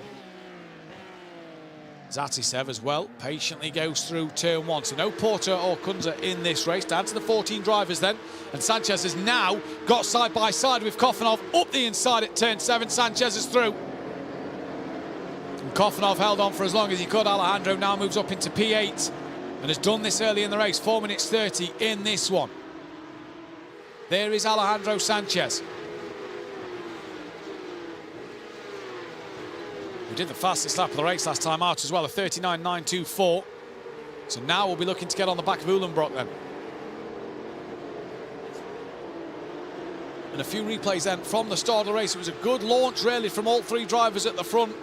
[SPEAKER 1] Zatisev as well patiently goes through turn 1. So no Porter or Kunze in this race. Down to the 14 drivers then. And Sanchez has now got side by side with Kofanov up the inside at turn 7. Sanchez is through. And Kofanov held on for as long as he could. Alejandro now moves up into P8 and has done this early in the race. 4 minutes 30 in this one. There is Alejandro Sanchez. We did the fastest lap of the race last time out as well, a 39.924. So now we'll be looking to get on the back of Uhlenbrock then. And a few replays then from the start of the race. It was a good launch really from all 3 drivers at the front.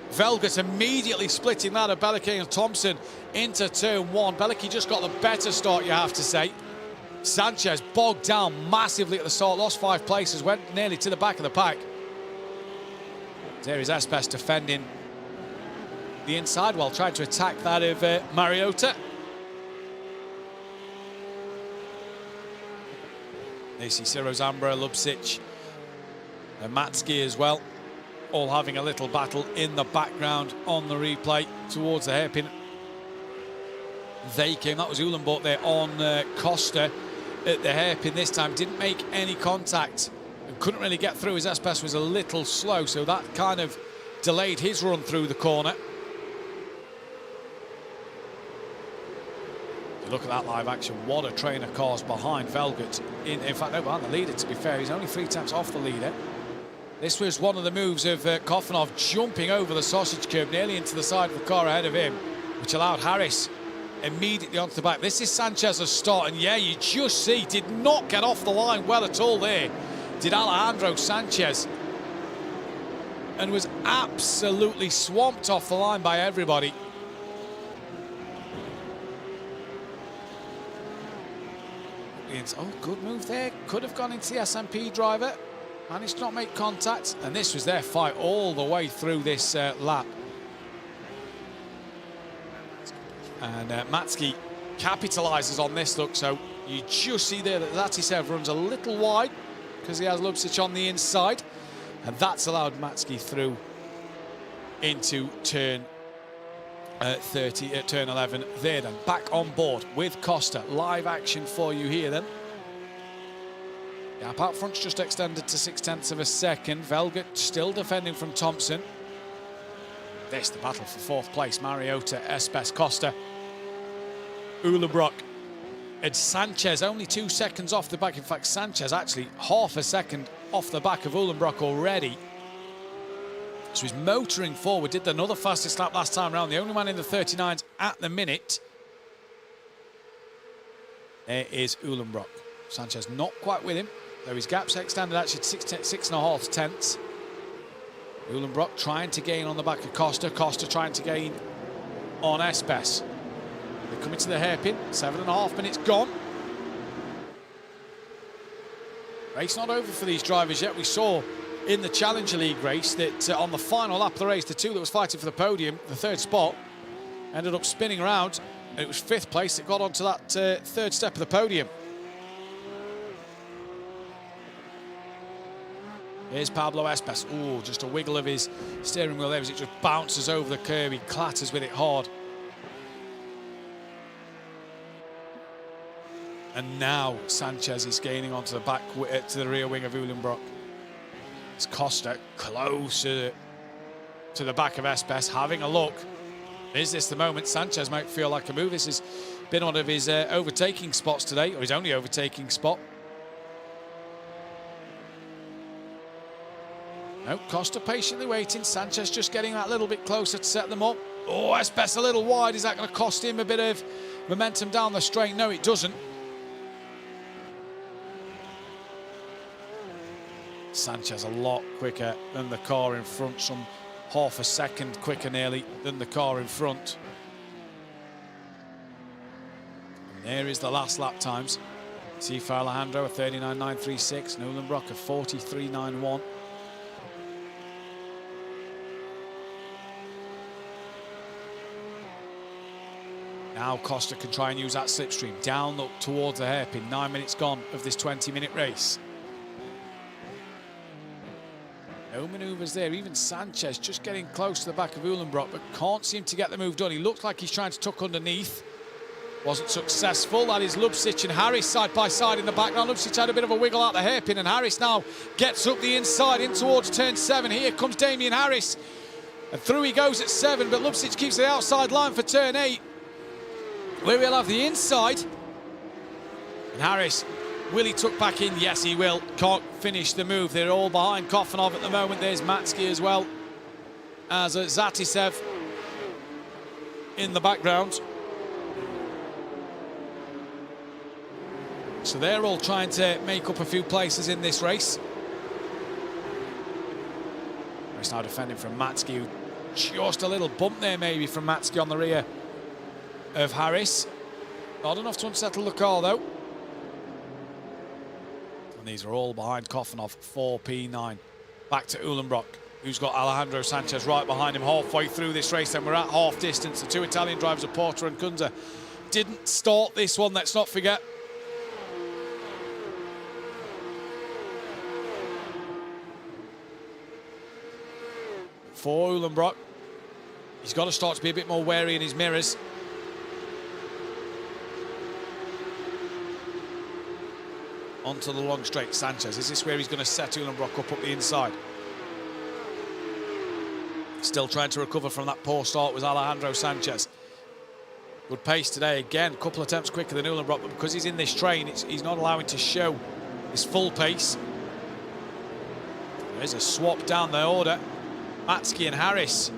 [SPEAKER 1] Velgas immediately splitting that of Bellicky and Thompson into turn 1. Bellicky just got the better start, you have to say. Sanchez bogged down massively at the start, lost 5 places, went nearly to the back of the pack. There is Espes defending the inside while trying to attack that of Mariota. They see Ciro Zambra, Lubcic, and Matski as well, all having a little battle in the background on the replay towards the hairpin. They came, that was Uhlenbrock there on Costa at the hairpin this time, didn't make any contact. Couldn't really get through. His Espes was a little slow, so that kind of delayed his run through the corner. You look at that live action, what a train of cars behind Velgut. In fact, no, behind the leader, to be fair. He's only 3 tenths off the leader. This was one of the moves of Kofanov jumping over the sausage curb nearly into the side of the car ahead of him, which allowed Harris immediately onto the back. This is Sanchez's start, and yeah, you just see, did not get off the line well at all there. Did Alejandro Sanchez, and was absolutely swamped off the line by everybody. Oh, good move there. Could have gone into the SMP driver. Managed to not make contact. And this was their fight all the way through this lap. And Matski capitalises on this look. So you just see there that Zatisev runs a little wide, because he has Lubcic on the inside, and that's allowed Matski through into turn turn 11 there then. Back on board with Costa. Live action for you here then. Gap out front's just extended to 0.6 of a second. Velgut still defending from Thompson. This, the battle for 4th place. Mariota, Espes, Costa, Uhlenbrock, and Sanchez only 2 seconds off the back. In fact, Sanchez actually half a second off the back of Uhlenbrock already. So he's motoring forward. Did another fastest lap last time around. The only man in the 39s at the minute. There is Uhlenbrock. Sanchez not quite with him, though his gap's extended actually to 6.5 tenths. Uhlenbrock trying to gain on the back of Costa. Costa trying to gain on Espes. They're coming to the hairpin. 7.5 minutes gone. Race not over for these drivers yet. We saw in the Challenger League race that on the final lap of the race, the 2 that was fighting for the podium, the 3rd spot, ended up spinning around. And it was 5th place that got onto that 3rd step of the podium. Here's Pablo Espes. Ooh, just a wiggle of his steering wheel there as it just bounces over the curb. He clatters with it hard. And now Sanchez is gaining onto the back, to the rear wing of Uhlenbrock. It's Costa closer to the back of Espes, having a look. Is this the moment? Sanchez might feel like a move. This has been one of his overtaking spots today, or his only overtaking spot. No, Costa patiently waiting. Sanchez just getting that little bit closer to set them up. Oh, Espes a little wide. Is that going to cost him a bit of momentum down the straight? No, it doesn't. Sanchez a lot quicker than the car in front. Some half a second quicker nearly than the car in front. And there is the last lap times. See for Alejandro a 39.936, Nulenbrock a 43.91. Now Costa can try and use that slipstream down up towards the hairpin. 9 minutes gone of this 20-minute race. No manoeuvres there. Even Sanchez just getting close to the back of Uhlenbrock, but can't seem to get the move done. He looks like he's trying to tuck underneath. Wasn't successful. That is Lubsic and Harris side by side in the background. Lubsic had a bit of a wiggle out the hairpin, and Harris now gets up the inside in towards turn 7. Here comes Damien Harris. And through he goes at 7, but Lubsic keeps the outside line for turn 8, where we'll have the inside. And Harris, will he tuck back in? Yes, he will. Can't finish the move. They're all behind Kofanov at the moment. There's Matsky as well as Zatisev in the background. So they're all trying to make up a few places in this race. Harris now defending from Matsky, who just a little bump there maybe from Matsky on the rear of Harris. Not enough to unsettle the car though. And these are all behind Kofanov, 4P9. Back to Uhlenbrock, who's got Alejandro Sanchez right behind him halfway through this race. Then we're at half distance. The two Italian drivers, Porter and Kunze, didn't start this one, let's not forget. For Uhlenbrock, he's got to start to be a bit more wary in his mirrors. Onto the long straight, Sanchez. Is this where he's going to set Uhlenbrock up the inside? Still trying to recover from that poor start was Alejandro Sanchez. Good pace today again, a couple of attempts quicker than Uhlenbrock, but because he's in this train, he's not allowing to show his full pace. There's a swap down the order. Matsky and Harris.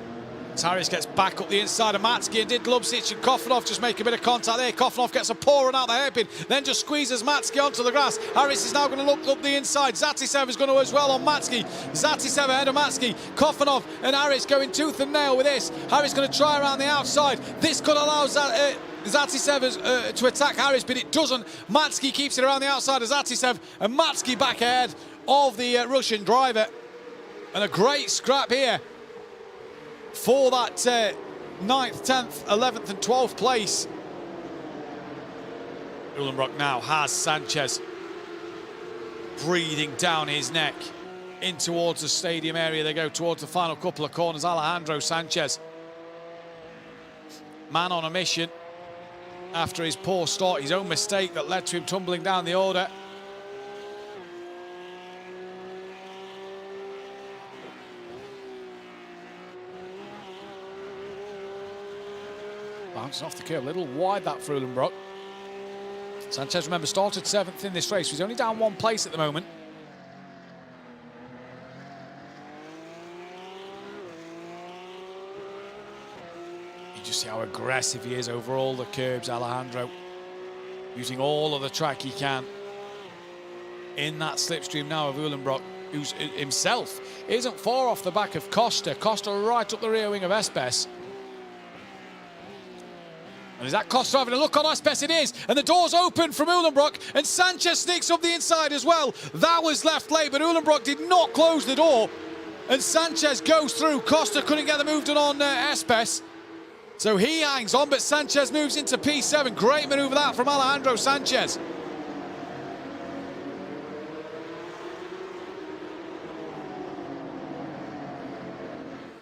[SPEAKER 1] As Harris gets back up the inside of Matsky, and did Lubsic and Kofanov just make a bit of contact there. Kofanov gets a poor run out the hairpin, then just squeezes Matsky onto the grass. Harris is now going to look up the inside. Zatisev is going to as well on Matsky. Zatisev ahead of Matsky. Kofanov and Harris going tooth and nail with this. Harris going to try around the outside. This could allow Zatisev to attack Harris, but it doesn't. Matsky keeps it around the outside of Zatisev, and Matsky back ahead of the Russian driver. And a great scrap here for that 9th, 10th, 11th and 12th place. Uhlenbrock now has Sanchez breathing down his neck in towards the stadium area. They go towards the final couple of corners. Alejandro Sanchez, man on a mission after his poor start, his own mistake that led to him tumbling down the order. Bouncing off the curb, a little wide that for Uhlenbrock. Sanchez, remember, started 7th in this race. He's only down 1 place at the moment. You just see how aggressive he is over all the curbs, Alejandro. Using all of the track he can. In that slipstream now of Uhlenbrock, who's himself isn't far off the back of Costa. Costa right up the rear wing of Espes. And is that Costa having a look on Espes? It is. And the door's open from Uhlenbrock, and Sanchez sneaks up the inside as well. That was left late, but Uhlenbrock did not close the door. And Sanchez goes through. Costa couldn't get the move done on Espes. So he hangs on, but Sanchez moves into P7. Great manoeuvre that from Alejandro Sanchez.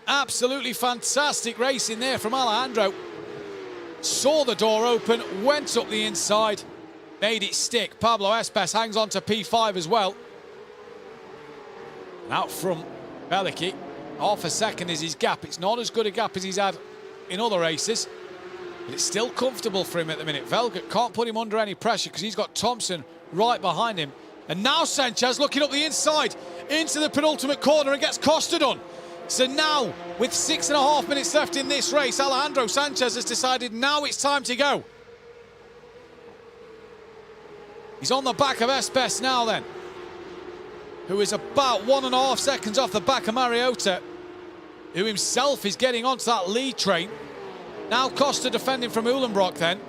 [SPEAKER 1] Absolutely fantastic racing there from Alejandro. Saw the door open, went up the inside, made it stick. Pablo Espes hangs on to P5 as well. And out front, Bellicki, half a second is his gap. It's not as good a gap as he's had in other races, but it's still comfortable for him at the minute. Velgert can't put him under any pressure because he's got Thompson right behind him. And now Sanchez looking up the inside into the penultimate corner and gets Costa done. So now, with 6.5 minutes left in this race, Alejandro Sanchez has decided now it's time to go. He's on the back of Espes now then, who is about 1.5 seconds off the back of Mariota. who himself is getting onto that lead train. Now Costa defending from Uhlenbrock then.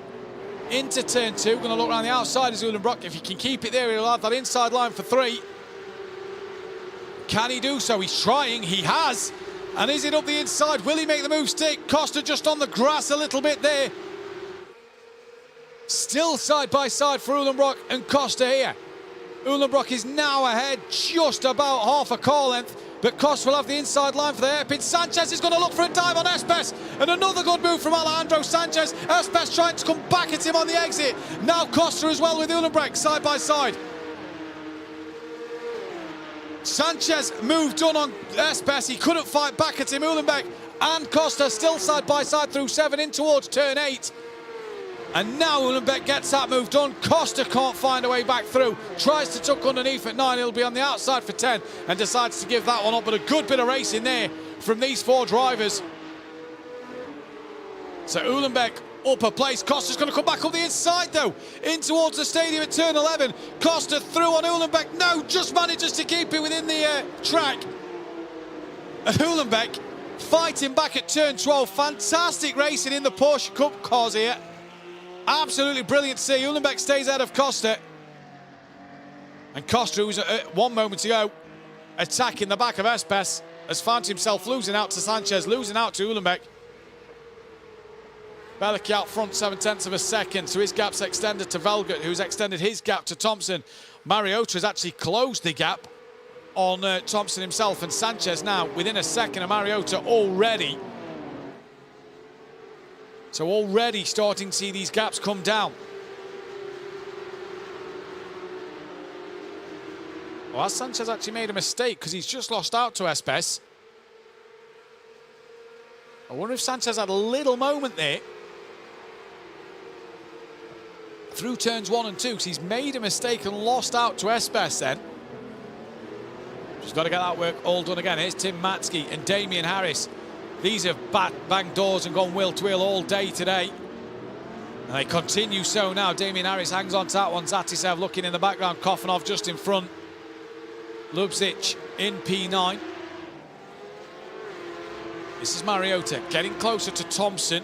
[SPEAKER 1] Into turn 2, going to look around the outside as Uhlenbrock. If he can keep it there, he'll have that inside line for 3. Can he do so? He's trying, he has. And is it up the inside? Will he make the move stick? Costa just on the grass a little bit there. Still side by side for Uhlenbrock and Costa here. Uhlenbrock is now ahead just about half a car length, but Costa will have the inside line for the hairpin. Sanchez is going to look for a dive on Espes, and another good move from Alejandro Sanchez. Espes trying to come back at him on the exit. Now Costa as well with Uhlenbrock side by side. Sanchez moved done on Espes. He couldn't fight back at him. Uhlenbrock and Costa still side by side through 7 in towards turn 8. And now Uhlenbrock gets that move done. Costa can't find a way back through. Tries to tuck underneath at 9. He'll be on the outside for 10 and decides to give that one up. But a good bit of racing there from these 4 drivers. So Uhlenbrock up a place. Costa's going to come back up the inside though. In towards the stadium at turn 11. Costa through on Uhlenbrock. No, just manages to keep it within the track. Uhlenbrock fighting back at turn 12. Fantastic racing in the Porsche Cup cars here. Absolutely brilliant to see. Uhlenbrock stays out of Costa. And Costa, who was at 1 moment ago attacking the back of Espes, has found himself losing out to Sanchez, losing out to Uhlenbrock. Belicky out front 7/10 of a second, so his gap's extended to Velgert, who's extended his gap to Thompson. Mariota has actually closed the gap on Thompson himself, and Sanchez now within a second of Mariota already. So already starting to see these gaps come down. Well, has Sanchez actually made a mistake because he's just lost out to Espes? I wonder if Sanchez had a little moment there through turns 1 and 2, because he's made a mistake and lost out to Espes then. Just got to get that work all done again. Here's Tim Matsky and Damien Harris. These have banged doors and gone wheel to wheel all day today. And they continue so now. Damien Harris hangs on to that one. Zatisev looking in the background. Kofanov just in front. Lubzic in P9. This is Mariota getting closer to Thompson.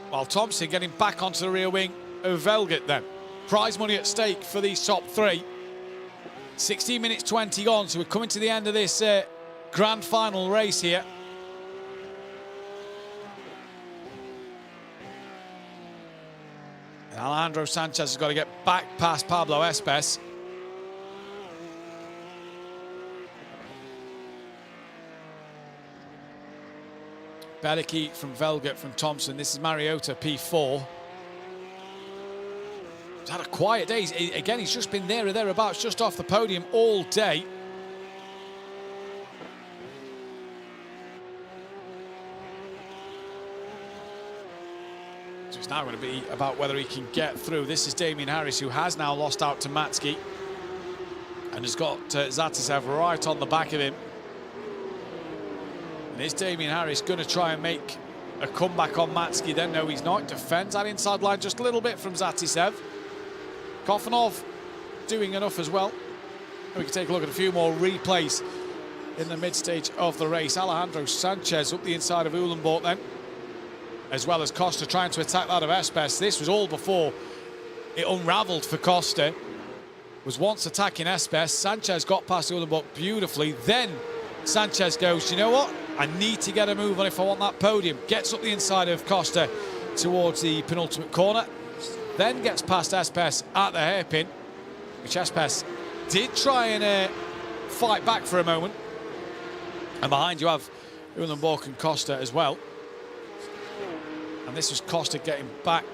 [SPEAKER 1] While Thompson getting back onto the rear wing of Velgert then. Prize money at stake for these top 3. 16 minutes 20 gone, so we're coming to the end of this grand final race here. And Alejandro Sanchez has got to get back past Pablo Espes. Belicky from Velgert from Thompson. This is Mariota, P4. He's had a quiet day. Again, he's just been there or thereabouts, just off the podium all day. So it's now going to be about whether he can get through. This is Damien Harris, who has now lost out to Matsky and has got Zatisev right on the back of him. And is Damien Harris going to try and make a comeback on Matsky then? No, he's not. Defends that inside line just a little bit from Zatisev. Kofanov doing enough as well. We can take a look at a few more replays in the mid-stage of the race. Alejandro Sanchez up the inside of Uhlenbrock then, as well as Costa trying to attack that of Espes. This was all before it unravelled for Costa. Was once attacking Espes. Sanchez got past Uhlenbrock beautifully. Then Sanchez goes, you know what? I need to get a move on if I want that podium. Gets up the inside of Costa towards the penultimate corner. Then gets past Espes at the hairpin, which Espes did try and fight back for a moment. And behind you have Uhlenbrock and Costa as well. And this was Costa getting back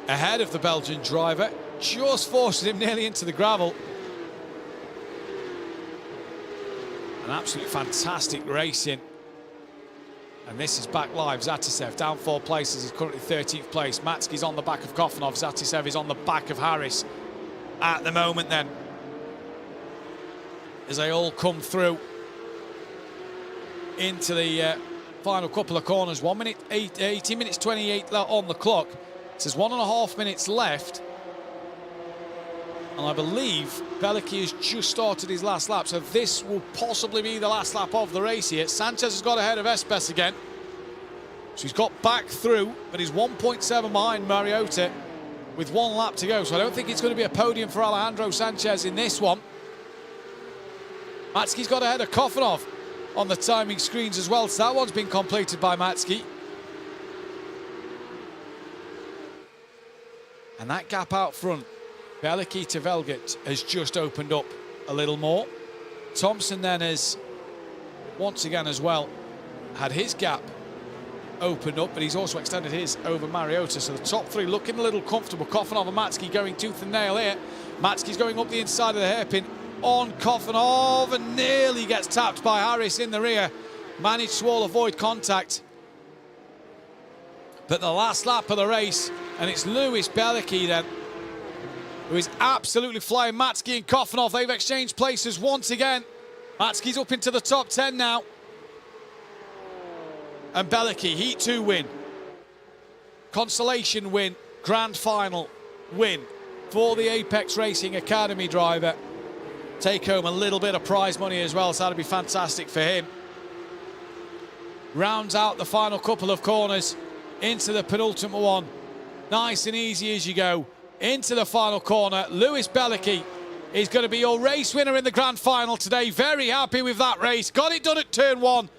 [SPEAKER 1] ahead of the Belgian driver. Just forcing him nearly into the gravel. An absolute fantastic racing. And this is back live. Zatisev down 4 places. He's currently 13th place. Matsky's on the back of Kofanov. Zatisev is on the back of Harris at the moment then, as they all come through into the final couple of corners. 18 minutes 28 on the clock. It says 1.5 minutes left And I believe Belicky has just started his last lap, so this will possibly be the last lap of the race here. Sanchez has got ahead of Espes again. So he's got back through, but he's 1.7 behind Mariota with 1 lap to go. So I don't think it's going to be a podium for Alejandro Sanchez in this one. Matsky's got ahead of Kofanov on the timing screens as well. So that one's been completed by Matsky. And that gap out front, Belicky to Velget, has just opened up a little more. Thompson then has, once again as well, had his gap opened up, but he's also extended his over Mariota. So the top 3 looking a little comfortable. Kofanov and Matsky going tooth and nail here. Matsky's going up the inside of the hairpin on Kofanov and nearly gets tapped by Harris in the rear. Managed to all avoid contact. But the last lap of the race, and it's Lewis Belicky then, who is absolutely flying. Matsky and Kofanov, they've exchanged places once again. Matsky's up into the top 10 now. And Belicky, Heat 2 win. Consolation win. Grand Final win for the Apex Racing Academy driver. Take home a little bit of prize money as well, so that'd be fantastic for him. Rounds out the final couple of corners into the penultimate one. Nice and easy as you go. Into the final corner, Lewis Belicky is going to be your race winner in the Grand Final today. Very happy with that race. Got it done at turn 1.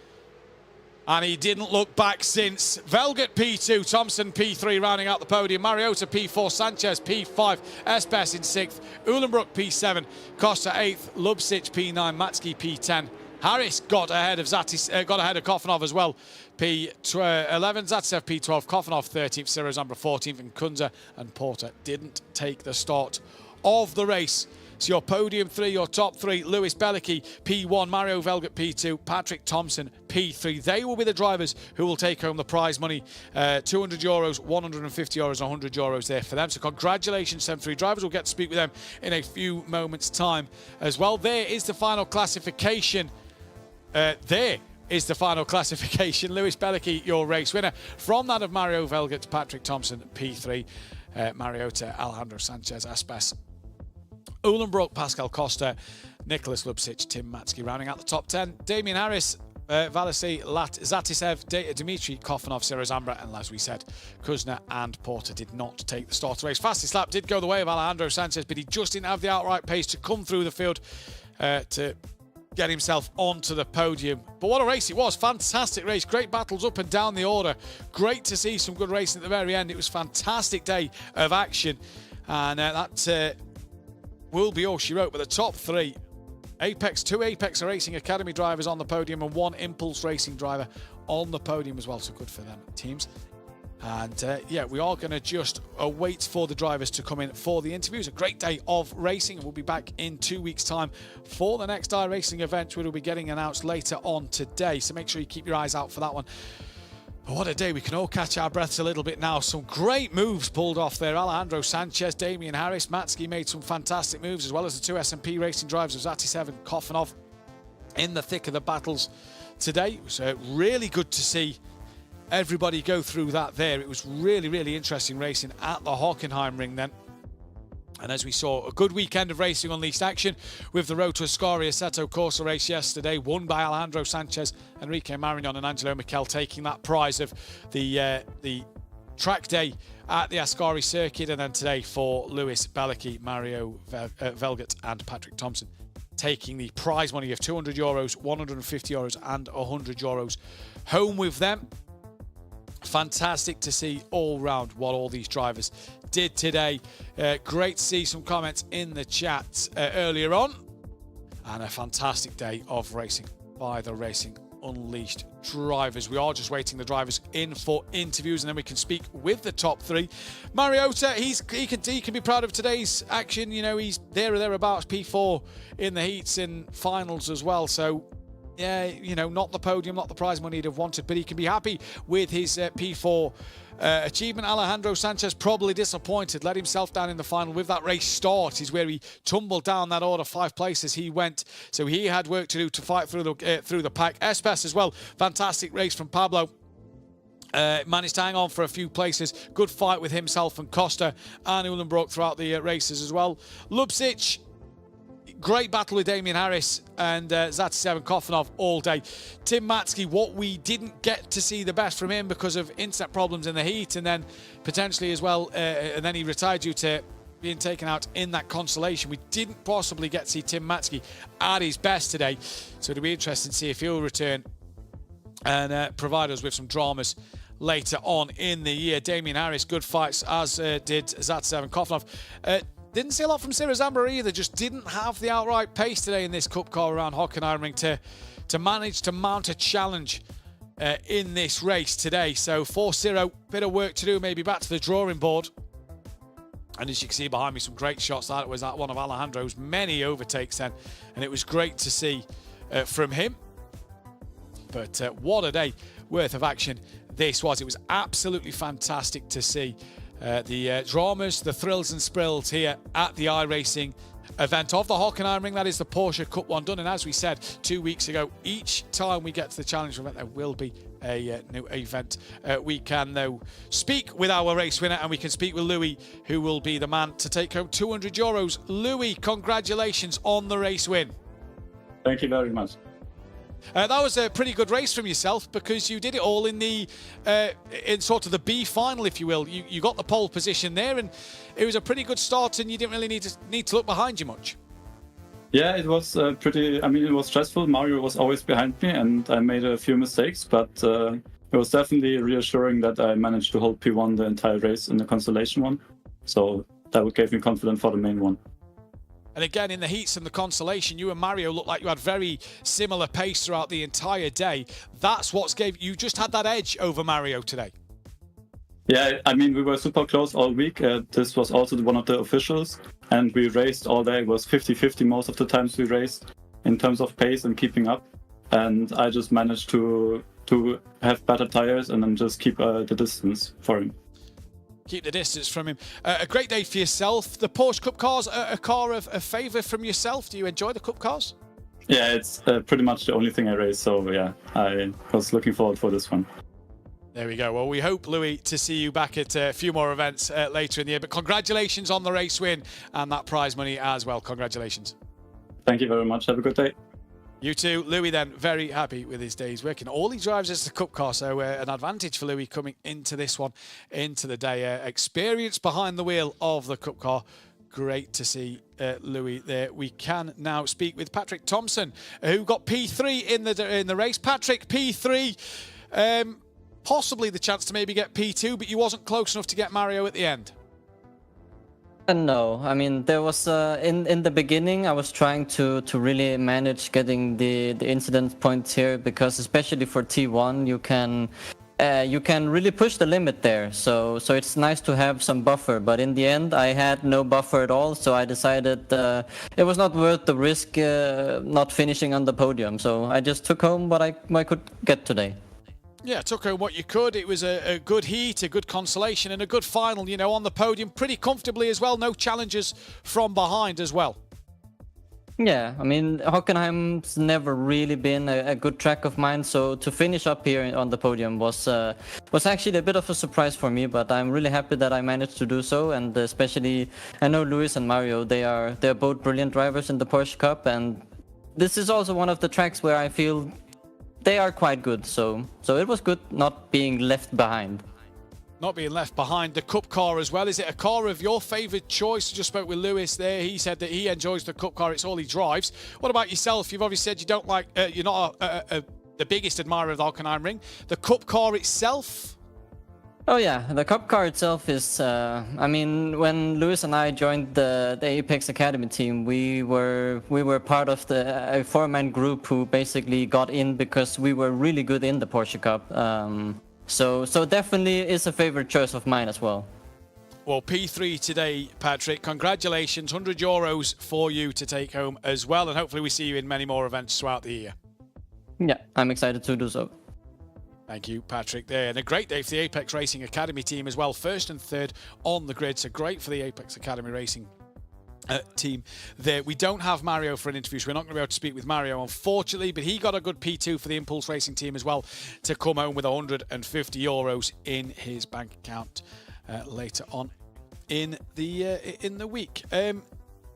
[SPEAKER 1] And he didn't look back since. Velget P2, Thompson P3 rounding out the podium. Mariota P4, Sanchez P5, Espes in 6th, Uhlenbrook P7, Costa 8th, Lubsic P9, Matsky P10. Harris got ahead of Kofanov as well. P11, Zatsisev P12, Kofanov 13th, Sirozambra 14th, and Kunze and Porter didn't take the start of the race. So your podium 3, your top 3, Lewis Belicky P1, Mario Velget P2, Patrick Thompson P3. They will be the drivers who will take home the prize money. €200, €150, 100 euros there for them. So congratulations, them 3 drivers. We'll get to speak with them in a few moments' time as well. There is the final classification. Lewis Belicky, your race winner. From that of Mario Velget, Patrick Thompson P3, Mariota, Alejandro Sanchez, Espes, Uhlenbrook, Pascal Costa, Nicholas Lubsic, Tim Matsky rounding out the top 10. Damien Harris, Valasy, Zatisev, Dmitry Kofanov, Sirozambra, and as we said, Kuzna and Porter did not take the start race. Fastest lap did go the way of Alejandro Sanchez, but he just didn't have the outright pace to come through the field to get himself onto the podium. But what a race it was. Fantastic race. Great battles up and down the order. Great to see some good racing at the very end. It was a fantastic day of action. And that will be all she wrote. But the top 3, two Apex Racing Academy drivers on the podium and 1 Impulse Racing driver on the podium as well. So good for them teams. And yeah, we are going to just wait for the drivers to come in for the interviews. A great day of racing. We'll be back in 2 weeks' time for the next iRacing event, which will be getting announced later on today. So make sure you keep your eyes out for that one. But what a day. We can all catch our breaths a little bit now. Some great moves pulled off there. Alejandro Sanchez, Damien Harris, Matsky made some fantastic moves, as well as the 2 S&P racing drivers of Zatishev and Kofanov in the thick of the battles today. It was really good to see everybody go through that there. It was really, really interesting racing at the Hockenheim ring then. And as we saw, a good weekend of Racing Unleashed action with the Road to Ascari Assetto Corsa race yesterday, won by Alejandro Sanchez, Enrique Marignon and Angelo Michel taking that prize of the track day at the Ascari circuit. And then today for Lewis Belicky, Mario Velget and Patrick Thompson taking the prize money of €200, €150 and €100 home with them. Fantastic to see all round what all these drivers did today. Great to see some comments in the chat earlier on. And a fantastic day of racing by the Racing Unleashed drivers. We are just waiting the drivers in for interviews, and then we can speak with the top 3. Mariota, he can be proud of today's action. You know, he's there or thereabouts, P4 in the heats in finals as well. So yeah, you know, not the podium, not the prize money he'd have wanted, but he can be happy with his P4 achievement. Alejandro Sanchez probably disappointed, let himself down in the final with that race start is where he tumbled down that order 5 places he went. So he had work to do to fight through the pack. Espes as well, fantastic race from Pablo. Managed to hang on for a few places. Good fight with himself and Costa and Uhlenbrock throughout the races as well. Lubcic, great battle with Damien Harris and Zatisev and Kofanov all day. Tim Matsky, what we didn't get to see the best from him because of internet problems in the heat, and then potentially as well, and then he retired due to being taken out in that Consolation. We didn't possibly get to see Tim Matsky at his best today, so it'll be interesting to see if he'll return and provide us with some dramas later on in the year. Damien Harris, good fights, as did Zatisev and Kofanov. Didn't see a lot from Sirazamba either, just didn't have the outright pace today in this Cup car around Hockenheim ring to manage to mount a challenge in this race today. So for Ciro, bit of work to do, maybe back to the drawing board. And as you can see behind me, some great shots. That was one of Alejandro's many overtakes then, and it was great to see from him. But what a day worth of action this was. It was absolutely fantastic to see the dramas, the thrills and sprills here at the iRacing event of the Hockenheim ring. That is the Porsche Cup 1 done. And as we said 2 weeks ago, each time we get to the challenge event, there will be a new event. We can now speak with our race winner, and we can speak with Louis, who will be the man to take home €200. Louis, congratulations on the race win.
[SPEAKER 4] Thank you very much.
[SPEAKER 1] That was a pretty good race from yourself, because you did it all in the in sort of the B final, if you will. You got the pole position there, and it was a pretty good start, and you didn't really need to look behind you much.
[SPEAKER 4] Yeah, it was pretty. I mean, it was stressful. Mario was always behind me, and I made a few mistakes, but it was definitely reassuring that I managed to hold P1 the entire race in the Consolation one. So that gave me confidence for the main one.
[SPEAKER 1] And again, in the heats and the Consolation, you and Mario looked like you had very similar pace throughout the entire day. That's what's gave you just had that edge over Mario today.
[SPEAKER 4] Yeah, I mean, we were super close all week. This was also one of the officials, and we raced all day. It was 50-50 most of the times we raced in terms of pace and keeping up. And I just managed to have better tires and then just keep the distance for him.
[SPEAKER 1] Keep the distance from him. A great day for yourself. The Porsche Cup cars, a car of a favour from yourself. Do you enjoy the Cup cars?
[SPEAKER 4] Yeah, it's pretty much the only thing I race. So yeah, I was looking forward for this one.
[SPEAKER 1] There we go. Well, we hope, Louis, to see you back at a few more events later in the year. But congratulations on the race win and that prize money as well. Congratulations.
[SPEAKER 4] Thank you very much. Have a good day.
[SPEAKER 1] You too. Louis then, very happy with his days working. All he drives is the Cup car, so an advantage for Louis coming into this one, into the day. Experience behind the wheel of the Cup car. Great to see Louis there. We can now speak with Patrick Thompson, who got P3 in the race. Patrick, P3, possibly the chance to maybe get P2, but you wasn't close enough to get Mario at the end.
[SPEAKER 5] No, I mean, there was in the beginning I was trying to really manage getting the incident points here, because especially for T1 you can really push the limit there, so it's nice to have some buffer, but in the end I had no buffer at all, so I decided it was not worth the risk not finishing on the podium, so I just took home what I could get today.
[SPEAKER 1] Yeah, took home what you could. It was a good heat, a good consolation, and a good final, you know, on the podium pretty comfortably as well. No challenges from behind as well.
[SPEAKER 5] Yeah, I mean, Hockenheim's never really been a good track of mine, so to finish up here on the podium was actually a bit of a surprise for me, but I'm really happy that I managed to do so, and especially, I know Luis and Mario, they're both brilliant drivers in the Porsche Cup, and this is also one of the tracks where I feel they are quite good, so it was good not being left behind.
[SPEAKER 1] Not being left behind. The Cup car as well. Is it a car of your favoured choice? I just spoke with Lewis there. He said that he enjoys the Cup car. It's all he drives. What about yourself? You've obviously said you don't like, you're not the biggest admirer of the Hockenheim ring. The Cup car itself?
[SPEAKER 5] Oh yeah, the Cup car itself is, I mean, when Lewis and I joined the Apex Academy team, we were part of a four-man group who basically got in because we were really good in the Porsche Cup. So definitely is a favorite choice of mine as well.
[SPEAKER 1] Well, P3 today, Patrick. Congratulations, €100 for you to take home as well, and hopefully we see you in many more events throughout the year.
[SPEAKER 5] Yeah, I'm excited to do so.
[SPEAKER 1] Thank you, Patrick, there. And a great day for the Apex Racing Academy team as well. First and third on the grid, so great for the Apex Academy Racing team there. We don't have Mario for an interview, so we're not going to be able to speak with Mario, unfortunately, but he got a good P2 for the Impulse Racing team as well to come home with €150 in his bank account later on in the week.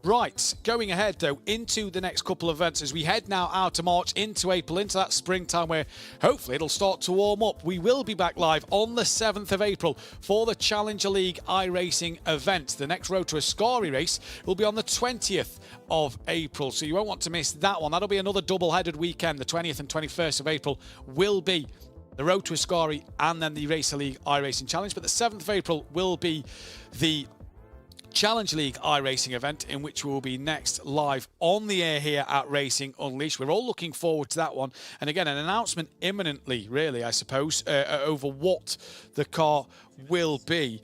[SPEAKER 1] Right, going ahead though into the next couple of events as we head now out of March into April, into that springtime where hopefully it'll start to warm up. We will be back live on the 7th of April for the Challenger League iRacing event. The next Road to Ascari race will be on the 20th of April, so you won't want to miss that one. That'll be another double-headed weekend. The 20th and 21st of April will be the Road to Ascari and then the Racer League iRacing Challenge, but the 7th of April will be the Challenge League iRacing event, in which we will be next live on the air here at Racing Unleashed. We're all looking forward to that one. And again, an announcement imminently, really, I suppose, over what the car will be.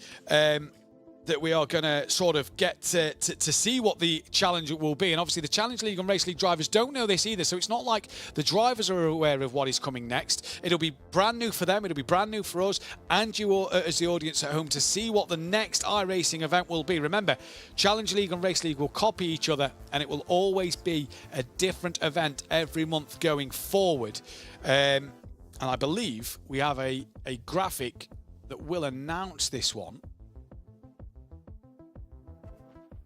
[SPEAKER 1] That we are going to sort of get to see what the challenge will be. And obviously the Challenge League and Race League drivers don't know this either, so it's not like the drivers are aware of what is coming next. It'll be brand new for them, it'll be brand new for us, and you all, as the audience at home, to see what the next iRacing event will be. Remember, Challenge League and Race League will copy each other, and it will always be a different event every month going forward. And I believe we have a graphic that will announce this one.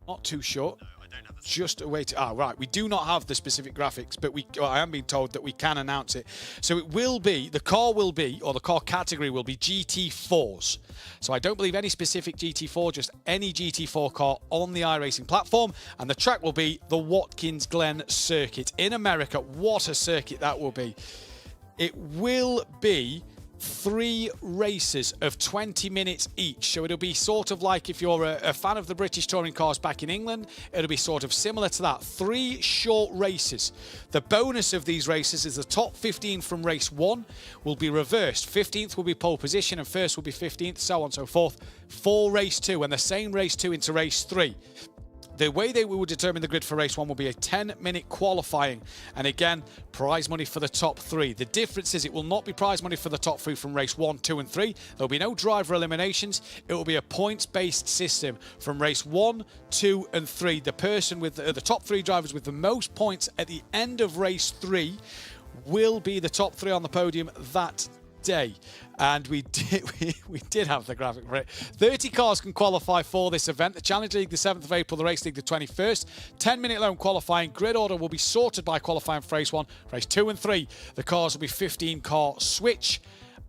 [SPEAKER 1] Not too sure. No, I don't have the just a way to... right. We do not have the specific graphics, but I am being told that we can announce it. So it will be, the car will be, or the car category will be GT4s. So I don't believe any specific GT4, just any GT4 car on the iRacing platform. And the track will be the Watkins Glen circuit in America. What a circuit that will be. It will be 3 races of 20 minutes each. So it'll be sort of like if you're a fan of the British touring cars back in England, it'll be sort of similar to that. 3 short races. The bonus of these races is the top 15 from race 1 will be reversed. 15th will be pole position and first will be 15th, so on and so forth, for race 2, and the same race 2 into race 3. The way they will determine the grid for race 1 will be a 10-minute qualifying. And again, prize money for the top 3. The difference is it will not be prize money for the top 3 from race 1, 2 and 3. There will be no driver eliminations. It will be a points-based system from race 1, 2 and 3. The person with the top 3 drivers with the most points at the end of race 3 will be the top 3 on the podium that day. And we did have the graphic for it. 30 cars can qualify for this event. The Challenge League the 7th of April, the Race League the 21st. 10-minute lone qualifying. Grid order will be sorted by qualifying for race 1. Race 2 and 3, the cars will be 15-car switch,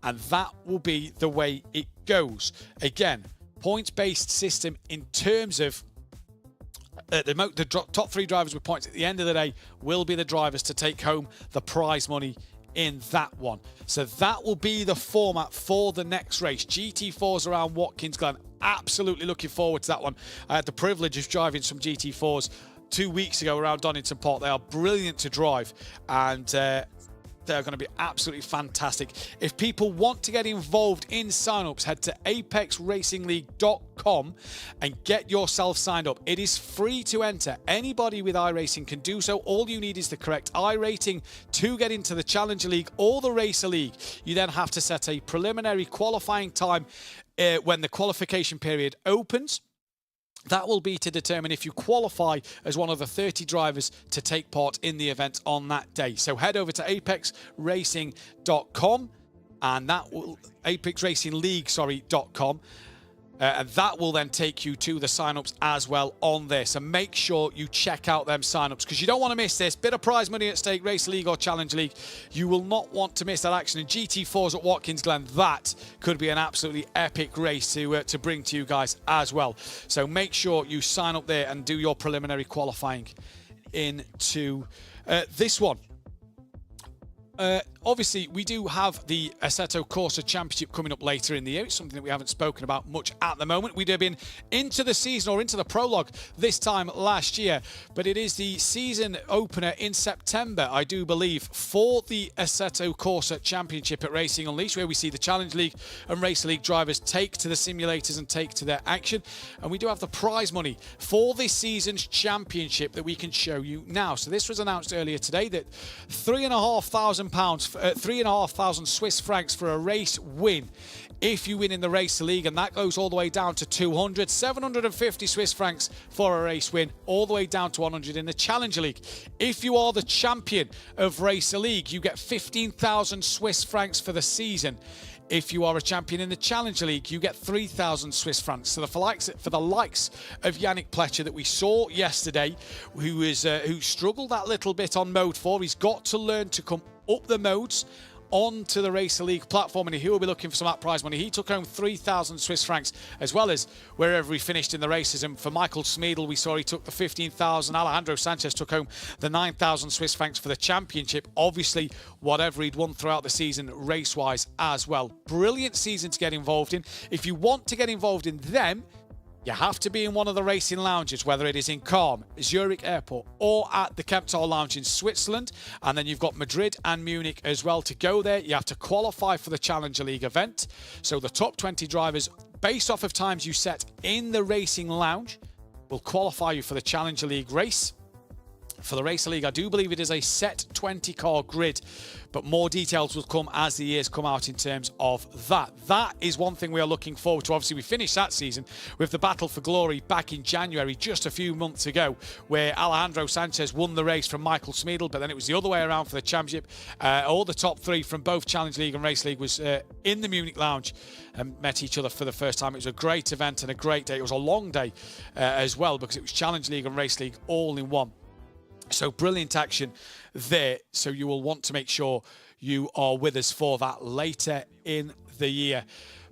[SPEAKER 1] and that will be the way it goes. Again, points-based system in terms of the top 3 drivers with points at the end of the day will be the drivers to take home the prize money in that one. So that will be the format for the next race. GT4s around Watkins Glen. Absolutely looking forward to that one. I had the privilege of driving some GT4s 2 weeks ago around Donington Park. They are brilliant to drive, and they're going to be absolutely fantastic. If people want to get involved in sign-ups, head to apexracingleague.com and get yourself signed up. It is free to enter. Anybody with iRacing can do so. All you need is the correct iRating to get into the Challenger League or the Racer League. You then have to set a preliminary qualifying time when the qualification period opens. That will be to determine if you qualify as one of the 30 drivers to take part in the event on that day. So head over to apexracing.com and that will apexracingleague.com. And that will then take you to the sign-ups as well on there. So make sure you check out them sign-ups because you don't want to miss this. Bit of prize money at stake, Race League or Challenge League. You will not want to miss that action. And GT4s at Watkins Glen, that could be an absolutely epic race to bring to you guys as well. So make sure you sign up there and do your preliminary qualifying into this one. Obviously, we do have the Assetto Corsa Championship coming up later in the year. It's something that we haven't spoken about much at the moment. We'd have been into the season or into the prologue this time last year, but it is the season opener in September, I do believe, for the Assetto Corsa Championship at Racing Unleashed, where we see the Challenge League and Racer League drivers take to the simulators and take to their action. And we do have the prize money for this season's championship that we can show you now. So this was announced earlier today that £3,500 3,500 Swiss francs for a race win if you win in the Racer League, and that goes all the way down to 200, 750 Swiss francs for a race win, all the way down to 100 in the Challenger League. If you are the champion of Racer League, you get 15,000 Swiss francs for the season. If you are a champion in the Challenger League, you get 3,000 Swiss francs. So for the likes of Yannick Pletcher that we saw yesterday, who struggled that little bit on Mode 4, he's got to learn to come up the modes onto the Racer League platform, and he will be looking for some that prize money. He took home 3,000 Swiss francs, as well as wherever he finished in the races. And for Michael Smeedel, we saw he took the 15,000. Alejandro Sanchez took home the 9,000 Swiss francs for the championship. Obviously, whatever he'd won throughout the season, race-wise as well. Brilliant season to get involved in. If you want to get involved in them, you have to be in one of the racing lounges, whether it is in Calm, Zurich Airport, or at the Kemptal Lounge in Switzerland. And then you've got Madrid and Munich as well. To go there, you have to qualify for the Challenger League event. So the top 20 drivers, based off of times you set in the racing lounge, will qualify you for the Challenger League race. For the Racer League, I do believe it is a set 20-car grid, but more details will come as the years come out in terms of that. That is one thing we are looking forward to. Obviously, we finished that season with the Battle for Glory back in January, just a few months ago, where Alejandro Sanchez won the race from Michael Smeedel, but then it was the other way around for the championship. All the top three from both Challenge League and Race League was in the Munich Lounge and met each other for the first time. It was a great event and a great day. It was a long day as well, because it was Challenge League and Race League all in one. So brilliant action there. So you will want to make sure you are with us for that later in the year.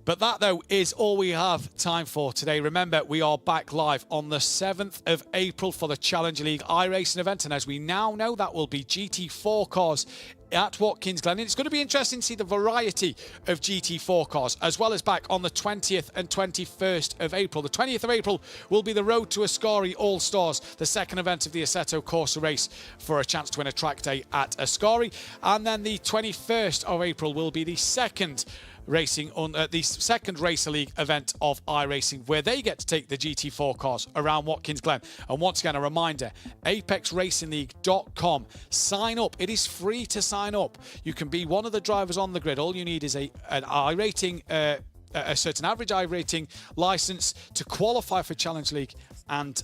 [SPEAKER 1] But that, though, is all we have time for today. Remember, we are back live on the 7th of April for the Challenger League iRacing event. And as we now know, that will be GT4 cars at Watkins Glen. And it's going to be interesting to see the variety of GT4 cars, as well as back on the 20th and 21st of April. The 20th of April will be the Road to Ascari All-Stars, the second event of the Assetto Corsa race, for a chance to win a track day at Ascari. And then the 21st of April will be the second racing on the second Racer League event of iRacing, where they get to take the GT4 cars around Watkins Glen. And once again, a reminder, apexracingleague.com. Sign up. It is free to sign up. You can be one of the drivers on the grid. All you need is an iRating, a certain average iRating license to qualify for Challenge League and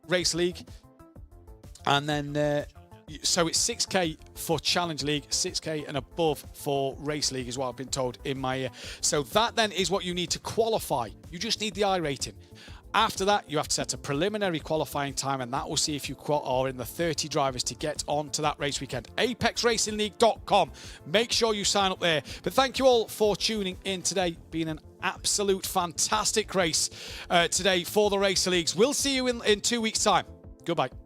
[SPEAKER 1] Race League. And then so it's 6k for Challenge League, 6k and above for Race League is what I've been told in my ear. So that then is what you need to qualify. You just need the iRating. After that, you have to set a preliminary qualifying time, and that will see if you are in the 30 drivers to get on to that race weekend. apexracingleague.com. Make sure you sign up there. But thank you all for tuning in today. Been an absolute fantastic race today for the Racer Leagues. We'll see you in 2 weeks' time. Goodbye.